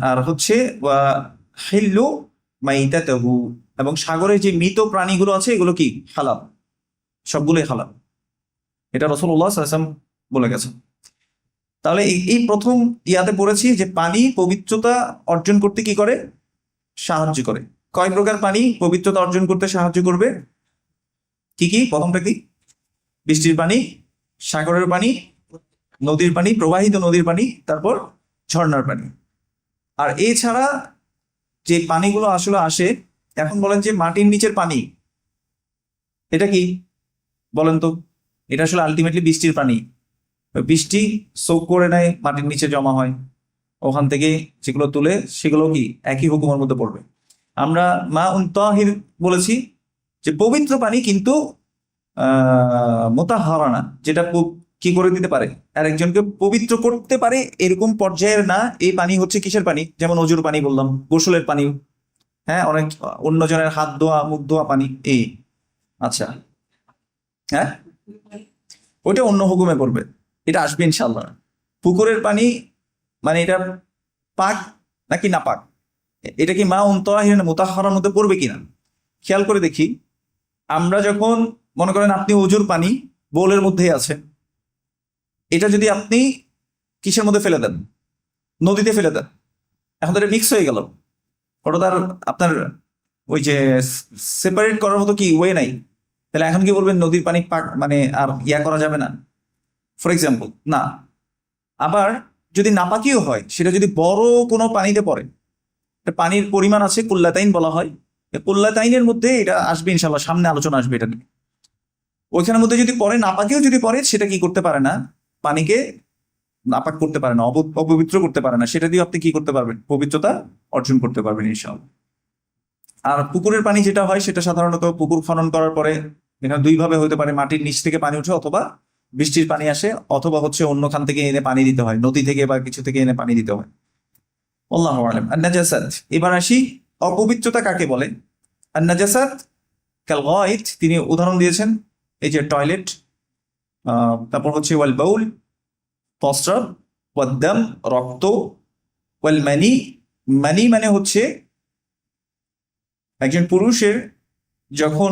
আর হচ্ছে ওয়া হিল্লু মাইতাতুহু, এবং সাগরের যে মৃত প্রাণীগুলো আছে এগুলো কি হালাল, সবগুলোই হালাল। এটা রাসূলুল্লাহ সাল্লাল্লাহু আলাইহি ওয়াসাল্লাম বলে গেছেন। তাহলে এই প্রথম ইয়াতে পড়েছি যে পানি পবিত্রতা অর্জন করতে কি করে, সাহায্য করে। কয় প্রকার পানি পবিত্রতা অর্জন করতে সাহায্য করবে? কি কি? প্রথমটা কি? বৃষ্টির পানি, সাগরের পানি, নদীর পানি, প্রবাহিত নদীর পানি, তারপর ঝর্ণার পানি। আর এছাড়া যে পানিগুলো আসলে আসে, এখন বলেন যে মাটির নিচের পানি, এটা কি বলেন তো? এটা আসলে আলটিমেটলি বৃষ্টির পানি। বৃষ্টি সোক করে নেয়, মাটির নিচে জমা হয়, ওখান থেকে যেগুলো তুলে সেগুলো কি একই হুকুমের মধ্যে পড়বে। আমরা মা তাহির বলেছি যে পবিত্র পানি, কিন্তু মুতাহহারা না, যেটা কি করে দিতে পারে, আর একজনকে পবিত্র করতে পারে এরকম পর্যায়ের না। এই পানি হচ্ছে কিসের পানি? যেমন অজুর পানি বললাম, গোসলের পানি, হ্যাঁ, অনেক অন্যজনের হাত ধোয়া, মুখ ধোয়া পানি, এই। আচ্ছা, হ্যাঁ, ওইটা অন্য হুকুমে পড়বে, এটা আসবে ইনশাল্লাহ। পুকুরের পানি মানে এটা পাক নাকি না পাক, এটা কি মা তাহির না মুতাহহারার মধ্যে পড়বে কিনা খেয়াল করে দেখি। আমরা যখন মনে করেন আপনি অজুর পানি বোলের মধ্যেই আছে, এটা যদি আপনি কিসের মধ্যে ফেলে দেন, নদীতে ফেলে দেন, এখন তো এটা মিক্স হয়ে গেল, ওটা তার আপনার ওই যে সেপারেট করার মতো কি ওয়ে নাই, তাহলে এখন কি বলবেন নদীর পানি পাক মানে আর ইয়া করা যাবে না, ফর এক্সাম্পল না। আবার যদি নাপাকিও হয়, সেটা যদি বড় কোনো পানিতে পড়ে, পানির পরিমাণ আছে কুল্লাতাইন বলা হয়, কুল্লাতাইনের মধ্যে এটা আসবে ইনশাল্লাহ, সামনে আলোচনা আসবে এটা নিয়ে। ওইখানের মধ্যে যদি পড়ে, নাপাকেও যদি পড়ে, সেটা কি করতে পারে না, পানিকে নাপাক করতে পারে না, অপবিত্র করতে পারে না, সেটা দিয়ে আপনি কি করতে পারবেন, পবিত্রতা অর্জন করতে পারবেন ইনশাল্লাহ। আর পুকুরের পানি যেটা হয়, সেটা সাধারণত পুকুর খনন করার পরে এখানে দুই ভাবে হতে পারে, মাটির নিচ থেকে পানি উঠে, অথবা বৃষ্টির পানি আসে, অথবা হচ্ছে অন্য খান থেকে এনে পানি দিতে হয়, নদী থেকে বা কিছু থেকে এনে পানি দিতে হয়। আল্লাহু আলাম। আর নাজাসাত, এবার আসি অপবিত্রতা কাকে বলে। আর নাজাসাত কাল গায়ত, তিনি উদাহরণ দিয়েছেন এই যে টয়লেট, তারপর হচ্ছে ওয়াল বাউল প্রস্রাব, ওয়াদ্দাম রক্ত, ওয়াল মানি, মানি মানে হচ্ছে একজন পুরুষের যখন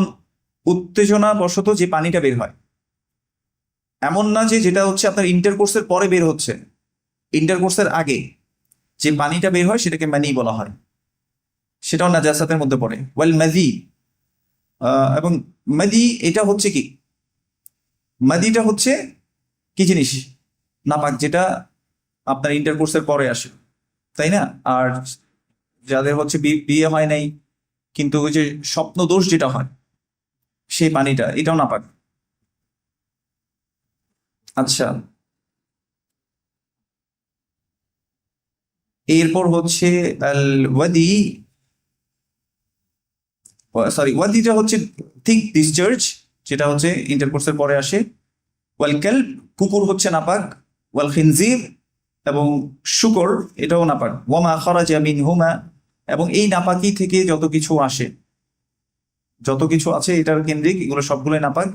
উত্তেজনা বশত যে পানিটা বের হয়, এমন না যে যেটা হচ্ছে আপনার ইন্টারকোর্সের পরে বের হচ্ছে, ইন্টারকোর্সের আগে যে পানিটা বের হয় সেটাকে মানি বলা হয়, সেটাও নাজাসাতের মধ্যে পড়ে। ওয়াল মাজি, এবং মাদি এটা হচ্ছে কি, মাদিটা হচ্ছে কি জিনিস, নাপাক, যেটা আপনার ইন্টারকোর্সের পরে আসে, তাই না? আর যাদের হচ্ছে বিয়ে হয় নাই কিন্তু ওই যে স্বপ্ন দোষ যেটা হয়, সেই পানিটা, এটাও নাপাক। আচ্ছা, এরপর হচ্ছে আল ওয়াদি, সরি ওয়াদিটা হচ্ছে থিক ডিসচার্জ, যেটা হচ্ছে ইন্টারকোর্সের পরে আসে। ওয়াল কালব, কুকুর হচ্ছে নাপাক। ওয়াল খিনজির, এবং শুকর, এটাও নাপাক। ওয়ামা খারাজা মিনহুমা, এবং এই নাপাকি থেকে যত কিছু আসে, যত কিছু আছে এটার কেন্দ্রিক, এগুলো সবগুলোই নাপাক।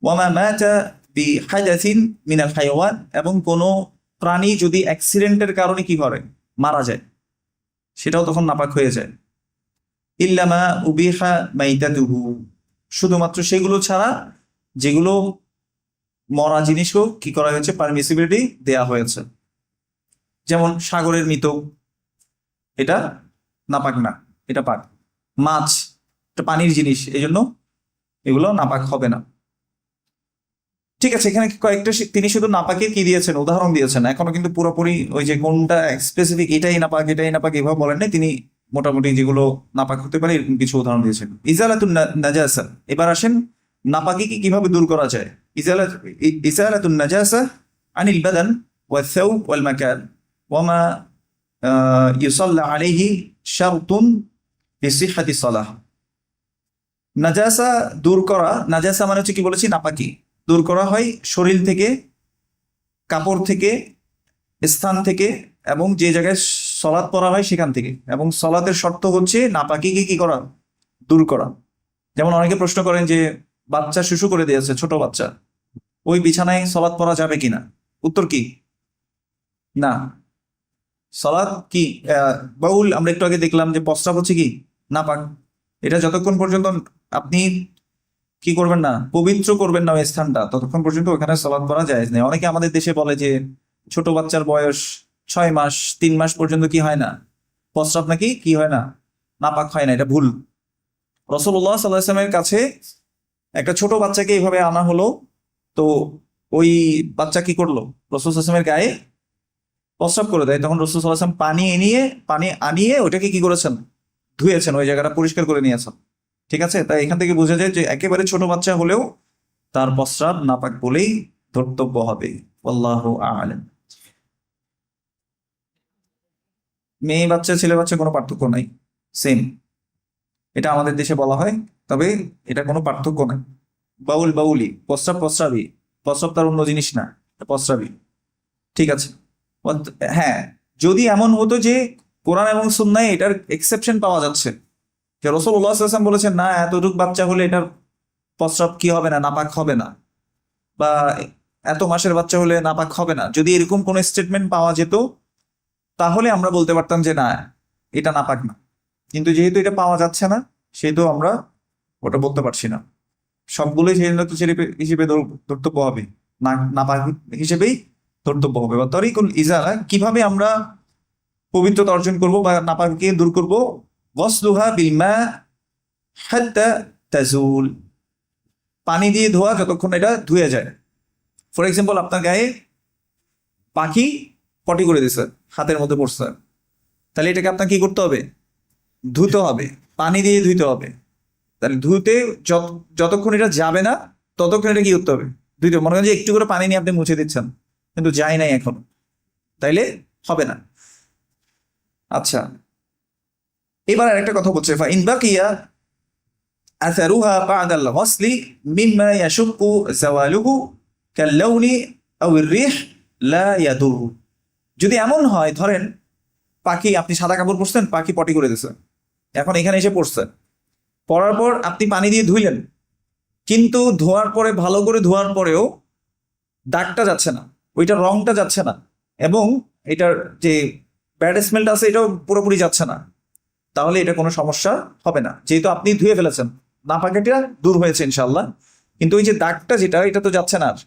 ওয়ামা মাতা বিহাদাসিন মিনাল হায়াওয়ান, এবং কোনো প্রাণী যদি অ্যাক্সিডেন্টের কারণে কি করে মারা যায়, সেটাও তখন নাপাক হয়ে যায়। ইল্লামা উবিহা মাইতাতুহু, শুধুমাত্র সেগুলো ছাড়া যেগুলো মরা জিনিসও কি করা হয়েছে, পারমিসিবিলিটি দেয়া হয়েছে। যেমন সাগরের মৃত, এটা নাপাক না, এটা পাক। মাছ, এটা পানির জিনিস, এই জন্য এগুলো নাপাক হবে না। ঠিক আছে, এখানে কয়েকটা তিনি শুধু নাপাকে কি দিয়েছেন, উদাহরণ দিয়েছেন, এখনো কিন্তু পুরোপুরি ওই যে কোনটা স্পেসিফিক এটাই নাপাক এটাই নাপাক এভাবে বলেন নাই তিনি, মোটামুটি যেগুলো নাপাক হতে পারে এরকম কিছু উদাহরণ দিয়েছেন। ইজালাতুন নাজাসা, এবার আসেন নাপাকি কি কিভাবে দূর করা যায়। ইজালাতুন নাজাসা আনিল বাদান ওয়া থাওব ওয়াল মাকান ওয়ামা ইউসাল্লা আলাইহি শারতুন লিসিহহাতি সালাহ। নাজাসা দূর করা, নাজাসা মানে হচ্ছে কি বলেছি, নাপাকি দূর করা হয় শরীর থেকে, কাপড় থেকে, স্থান থেকে, এবং যে জায়গায় সলাৎ পড়া হয় সেখান থেকে। এবং সলাতের শর্ত হচ্ছে নাপাকিকে কি করা, দূর করা। যেমন অনেকে প্রশ্ন করেন যে বাচ্চা শিশু করে দিয়েছে, ছোট বাচ্চা, ওই বিছানায় সলাৎ পড়া যাবে কিনা, উত্তর কি না। সলাৎ কি বাউল, আমরা একটু আগে দেখলাম যে প্রস্রাব হচ্ছে কি নাপাক, এটা যতক্ষণ পর্যন্ত আপনি কি করবেন না, পবিত্র করবেন না ওই স্থানটা, ততক্ষণ পর্যন্ত ওখানে সালাত পড়া জায়েজ নেই। অনেকে আমাদের দেশে বলে যে ছোট বাচ্চার বয়স 6 মাস 3 মাস পর্যন্ত কি হয় না, প্রস্রাব নাকি কি হয় না, নাপাক হয় না, এটা ভুল। রাসূলুল্লাহ সাল্লাল্লাহু আলাইহি ওয়াসাল্লামের কাছে একটা ছোট বাচ্চাকে এইভাবে আনা হলো, তো ওই বাচ্চা কি করলো, রাসূল সাল্লাল্লাহু আলাইহি ওয়াসাল্লামের গায়ে প্রস্রাব করে দেয়, তখন রাসূল সাল্লাল্লাহু আলাইহি ওয়াসাল্লাম পানি আনিয়ে ওটাকে কি করেছেন, ধুয়েছেন, ওই জায়গাটা পরিষ্কার করে নিয়েছেন। ঠিক আছে, তাই এখান থেকে বোঝা যায় যে একেবারে ছোট বাচ্চা হলেও তার প্রস্রাব নাপাক বলেই ধর্তব্য হবে। আল্লাহু আ'লাম। মেয়ে বাচ্চা ছেলে বাচ্চা কোনো পার্থক্য নাই, সেম, এটা আমাদের দেশে বলা হয়, তবে এটা কোনো পার্থক্য নাই। বাউল বাউলি, প্রস্রাব প্রস্রাবই, প্রস্রাব তার অন্য জিনিস না, প্রস্রাবই। ঠিক আছে, হ্যাঁ, যদি এমন হতো যে কোরআন এবং সুন্নায় এটার এক্সেপশন পাওয়া যাচ্ছে, যে রাসূলুল্লাহ সাল্লাল্লাহু আলাইহি ওয়াসাল্লাম বলেছেন না এতটুক বাচ্চা হলে এটার প্রস্রাব কি হবে না, নাপাক হবে না, বা এত মাসের বাচ্চা হলে নাপাক হবে না, যদি এরকম কোনো স্টেটমেন্ট পাওয়া যেত তাহলে আমরা বলতে পারতাম যে না, এটা নাপাক না। কিন্তু যেহেতু এটা পাওয়া যাচ্ছে না, সেহেতু আমরা ওটা বলতে পারছি না। সবগুলোই হিসেবে ধর্তব্য হবে, নাপাক হিসেবেই ধর্তব্য হবে। বা তরিকুল ইজালা, কিভাবে আমরা পবিত্রতা অর্জন করব বা নাপাককে দূর করব? গসলুহা বিল মা হাত্তা তাজুল, পানি দিয়ে ধোয়া যতক্ষণ এটা ধুয়ে যায়। ফর এক্সাম্পল, আপনার গায়ে পাখি পটি করে দিছে, হাতের মধ্যে পড়ছে, তাহলে এটাকে আপনার কি করতে হবে? ধুতে হবে, পানি দিয়ে ধুইতে হবে। তাহলে ধুতে যতক্ষণ এটা যাবে না ততক্ষণ এটা কি করতে হবে? ধুইতে হবে। মনে করেন যে একটু করে পানি নিয়ে আপনি মুছে দিচ্ছেন, কিন্তু যায় নাই এখন, তাইলে হবে না। আচ্ছা, এবার আরেকটা কথা বলছে, ফা ইন বাকিয়া আসারুহা বা'দাল গসলি মিম্মা ইয়াশুক্কু যাওয়ালুহু কাল্লাউনি আও আর-রিহ লা ইয়াদুর। যদি এমন হয়, ধরেন পাখি, আপনি সাদা কাপড় পরছেন, পাখি পটি করে দিছে, এখন এখানে এসে পড়ছে, পরার পর আপনি পানি দিয়ে ধুইলেন, কিন্তু ধোয়ার পরে, ভালো করে ধোয়ার পরেও দাগটা যাচ্ছে না, ওইটার রংটা যাচ্ছে না, এবং এটার যে ব্যাড স্মেলটা আছে এটাও পুরোপুরি যাচ্ছে না, তাহলে এটা কোনো সমস্যা হবে না, যেহেতু আপনি ধুয়ে ফেলেছেন, নাপাকিটা দূর হয়েছে ইনশাল্লাহ। কিন্তু ওই যে দাগটা যেটা, এটা তো যাচ্ছে না আর,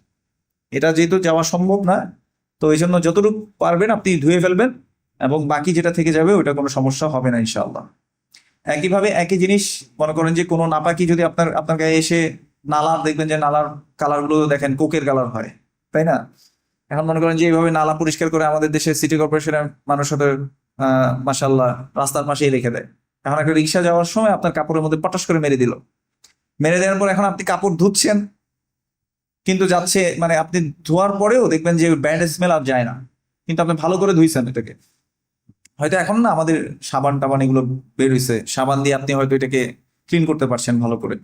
এটা যেহেতু যাওয়া সম্ভব না, তো এই জন্য যতটুকু পারবেন আপনি ধুয়ে ফেলবেন, এবং বাকি যেটা থেকে যাবে ওইটা কোনো সমস্যা হবে না ইনশাআল্লাহ। একইভাবে একই জিনিস, মনে করেন যে কোনো নাপাকি যদি আপনার গায়ে এসে, নালার দেখবেন যে নালার কালারগুলো দেখেন কোকের কালার হয়, তাই না? এখন মনে করেন যে এইভাবে নালা পরিষ্কার করে আমাদের দেশে সিটি কর্পোরেশনের মানুষ ওদের মাসাল্লাহ রাস্তার পাশেই রেখে দেয়। এখন একটা রিক্সা যাওয়ার সময় আপনার কাপড়ের মধ্যে পটাশ করে মেরে দিল, মেরে দেওয়ার পর এখন আপনি কাপড় ধুচ্ছেন, কিন্তু যাচ্ছে, মানে আপনি ধোয়ার পরেও দেখবেন যে ব্যাড স্মেল আর যায় না, কিন্তু আপনি ভালো করে ধুইছেন এটাকে। হয়তো এখন না আমাদের সাবান টাবান এগুলো বের হয়েছে, সাবান দিয়ে আপনি হয়তো এটাকে ক্লিন করতে পারছেন ভালো করে,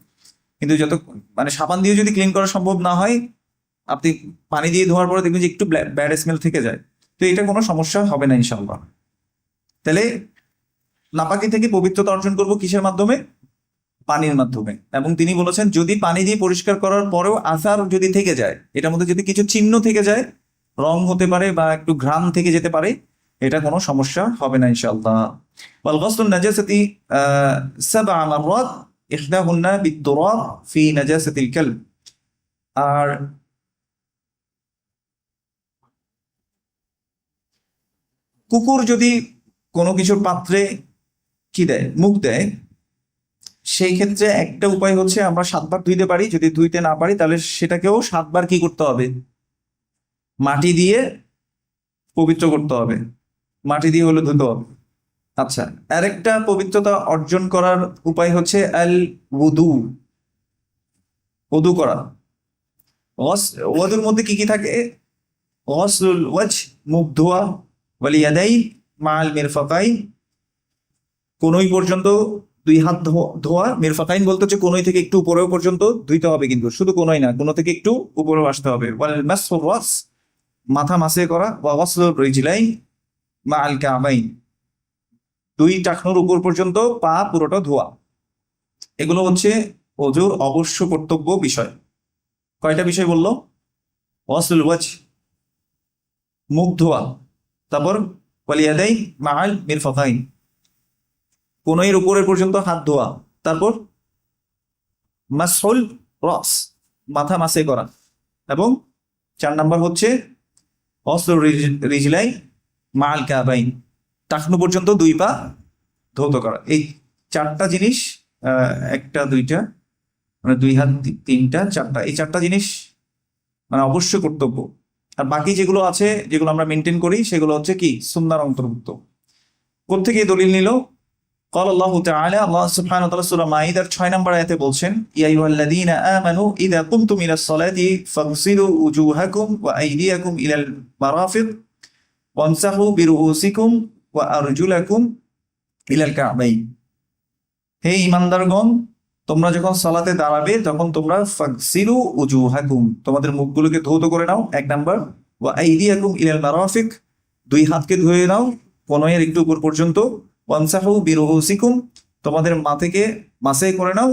কিন্তু যত, মানে সাবান দিয়ে যদি ক্লিন করা সম্ভব না হয়, আপনি পানি দিয়ে ধোয়ার পরে দেখবেন যে একটু ব্যাড স্মেল থেকে যায়, তো এটা কোনো সমস্যা হবে না ইনশাআল্লাহ। তাহলে নাপাকি থেকে পবিত্রতা অর্জন করব কিসের মাধ্যমে? পানির মাধ্যমে। এবং তিনি বলেছেন যদি পানি দিয়ে পরিষ্কার করার পরেও আসার যদি থেকে যায়, এটার মধ্যে যদি কিছু চিহ্ন থেকে যায়, রং হতে পারে বা একটু ঘ্রাণ থেকে যেতে পারে, এটা কোনো সমস্যা হবে না ইনশাআল্লাহ। ওয়াল গসলুন নাজাসাতি সাবআ মাররাত ইখদাহুন্না বিত-তুরাব ফি নাজাসাতিল কালব। আর কুকুর যদি কোনো কিছুর পাত্রে কি দেয়, মুখ দেয়, সেই ক্ষেত্রে একটা উপায় হচ্ছে আমরা 7 বার ধুইতে পারি, যদি ধুইতে না পারি তাহলে সেটাকেও 7 বার কি করতে হবে? মাটি দিয়ে পবিত্র করতে হবে, মাটি দিয়ে হলে ধুতে হবে। আচ্ছা, আরেকটা পবিত্রতা অর্জন করার উপায় হচ্ছে আল ওযু, ওযু করা। ওযুর মধ্যে কি কি থাকে? গসলুল ওয়াজহ, মুখ ধোয়া, ওয়াল ইয়াদাইন মাআল মিরফাকাইন, কোনই পর্যন্ত 2 হাত ধোয়া, মিরফাকাইন বলতে হচ্ছে কোনই থেকে একটু উপরেও পর্যন্ত ধুইতে হবে, কিন্তু শুধু কোনই না, কোন থেকে একটু উপরেও আসতে হবে। ওয়াল মাসহুর রাস, মাথা মাসে করা। ওয়া গসলুর রিজলাইন মাআল কাবাইন, 2 টাকনুর উপর পর্যন্ত পা পুরোটা ধোয়া। এগুলো হচ্ছে ওযুর অবশ্য কর্তব্য বিষয়। কয়টা বিষয় বললো? গসলুল ওয়াজহ, মুখ ধোয়া, তারপর ওয়াল ইয়াদাইন মাআল মিরফাকাইন, কোনইর উপরের পর্যন্ত হাত ধোয়া, তারপর মাসহুল রাস, মাথা মাসে করা, এবং 4 নাম্বার হচ্ছে গসলুর রিজলাইন মাআল কাবাইন, টাকনু পর্যন্ত 2 পা ধৌত করা। এই 4টা জিনিস, একটা দুইটা, মানে 2 হাত 3টা 4টা, এই 4টা জিনিস মানে অবশ্যই কর্তব্য। আর বাকি যেগুলো আছে, যেগুলো আমরা মেনটেন করি, সেগুলো হচ্ছে কি সুন্নাহর অন্তর্ভুক্ত। কোত্থেকে এই দলিল নিল? قال الله تعالى, আল্লাহ সুবহানাহু ওয়া তাআলা সূরা মাইদার 6 নম্বর আয়াতে বলছেন, ইয়া আইয়ুহাল্লাযীনা আমানু ইযা কুমতুম ইলাস সালাতি ফাগসিলু উজুহাকুম ওয়া আইদিয়াকুম ইলাল মারাফিক ওয়ামসাহু বিরুউসিকুম ওয়া আরজুলাকুম ইলাল কাবাইন। হে ঈমানদারগণ, তোমরা যখন সালাতে দাঁড়াবে তখন তোমরা ফাগসিলু উজুহাকুম, তোমাদের মুখগুলোকে ধৌত করে নাও, 1 নাম্বার। ওয়া আইদিয়াকুম ইলাল মারাফিক, 2 হাতকে ধুয়ে নাও কোনয়ের একটু উপর পর্যন্ত। ওয়ামসাহু বিরুউসিকুম, তোমাদের মাথাকে মাসে করে নাও।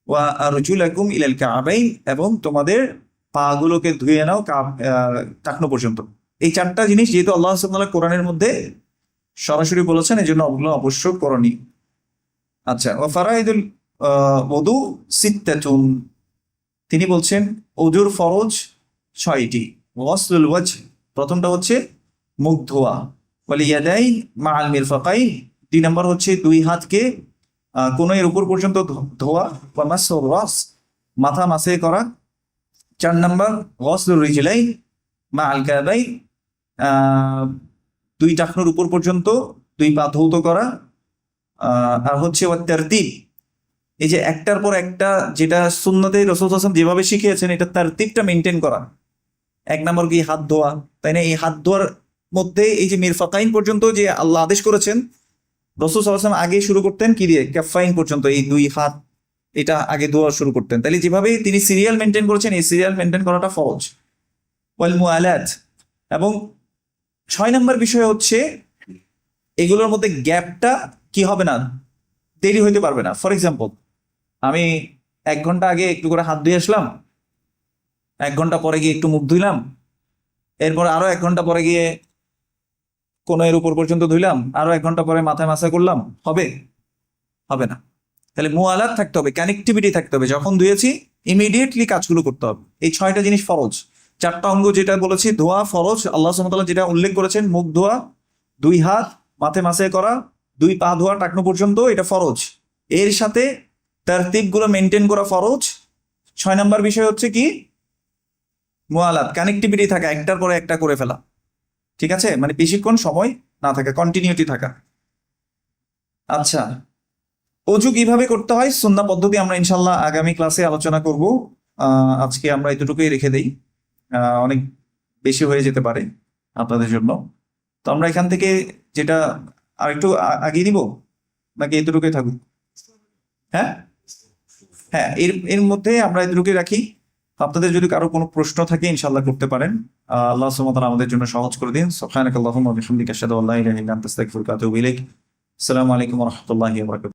ওয়া আরজুলাকুম ইলাল কাবাইন, এবং তোমাদের পা গুলোকে ধুয়ে নাও টাকনো পর্যন্ত। এই চারটা জিনিস যেহেতু আল্লাহ সুবহানাহু ওয়া তাআলা কোরআনের মধ্যে সরাসরি বলেছেন, এই জন্য ওগুলো অবশ্য করণীয়। আচ্ছা, ও ফারাইদুল ওযু সিত্তাতুন, তিনি বলছেন ওযুর ফরজ 6টি। ওয়াসলুল ওয়াজহ, প্রথমটা হচ্ছে মুখ ধোয়া। ওয়াল ইয়াদাইন মাআল মিরফাকাইন, 2 নম্বর হচ্ছে 2 হাতকে কোণের উপর পর্যন্ত ধোয়া। ওয়া মাসহুর রাস, মাথা মাসে করা। 4 নম্বর ওয়াসলুর রিজলাইন মাআল কাবাইন, 2 টাকনুর উপর পর্যন্ত 2 পা ধৌত করা। আর হচ্ছে ওয়াত তারতিব, এই যে একটার পর একটা যেটা সুন্নতে রাসূল সাল্লাল্লাহু আলাইহি ওয়াসাল্লাম যেভাবে শিখিয়েছেন, এটা তারতিবটা মেনটেন করা। 1 নম্বর কি হাত ধোয়া, তাই না? এই হাত ধোয়ার মধ্যে এই যে মিরফাকাইন পর্যন্ত যে আল্লাহ আদেশ করেছেন, রাসূল সাল্লাল্লাহু আলাইহি ওয়াসাল্লাম আগে শুরু করতেন কি দিয়ে? কাফাইন পর্যন্ত, এই 2 হাত এটা আগে ধোয়া শুরু করতেন। তাহলে যেভাবে তিনি সিরিয়াল মেনটেন করেছেন, এই সিরিয়াল মেনটেন করাটা ফরজ। ওয়াল মুআলাত, এবং 6 নম্বর বিষয় হচ্ছে এগুলোর মধ্যে গ্যাপটা কি হবে না, দেরি হইতে পারবে না। ফর এক্সাম্পল, আমি 1 ঘন্টা আগে একটু করে হাত ধুয়ে আসলাম, 1 ঘন্টা পরে গিয়ে একটু মুখ ধুইলাম, এরপর আরো 1 ঘন্টা পরে গিয়ে কোণের উপর পর্যন্ত ধুইলাম, আরো 1 ঘন্টা পরে মাথায় মাসা করলাম, হবে? হবে না। তাহলে মুআলাত থাকতে হবে, কানেক্টিভিটি থাকতে হবে। যখন ধুয়েছি ইমিডিয়েটলি কাজগুলো করতে হবে। এই 6টা জিনিস ফরজ। 4টা অঙ্গ যেটা বলেছি ধোয়া ফরজ, আল্লাহ সুবহানাহু ওয়া তাআলা যেটা উল্লেখ করেছেন, মুখ ধোয়া, 2 হাত মাথায় মাসে করা, 2 পা ধোয়া টাকনো পর্যন্ত, এটা ফরজ। এর সাথে তারতিবগুলো মেনটেন করা ফরজ। 6 নম্বর বিষয় হচ্ছে কি? মুআলাত, কানেক্টিভিটি থাকা, একটার পরে একটা করে ফেলা। ঠিক আছে, মানে বেশিক্ষণ সময় না থাকা, কন্টিনিউটি থাকা। আচ্ছা, অজু কিভাবে করতে হয় সুন্নাহ পদ্ধতি আমরা ইনশাল্লাহ আগামী ক্লাসে আলোচনা করব। আজকে আমরা এতটুকুই রেখে দেই, অনেক বেশি হয়ে যেতে পারে আপনাদের জন্য। তো আমরা এখান থেকে যেটা আরেকটু আগিয়ে দিব, নাকি এতটুকুই থাকুক? হ্যাঁ হ্যাঁ, এর মধ্যে আমরা এতটুকুই রাখি। আপনাদের যদি কারো কোনো প্রশ্ন থাকে ইনশাল্লাহ করতে পারেন। আল্লাহ সুবহানাহু ওয়া তাআলা আমাদের জন্য সহজ করে দিন। সুবহানাকাল্লাহুম্মা ওয়া বিহামদিকা আশহাদু আল্লা ইলাহা ইল্লা আনতা আস্তাগফিরুকা ওয়া আতুবু ইলাইক। আসসালামু আলাইকুম ওয়া রাহমাতুল্লাহি ওয়া বারাকাতুহু।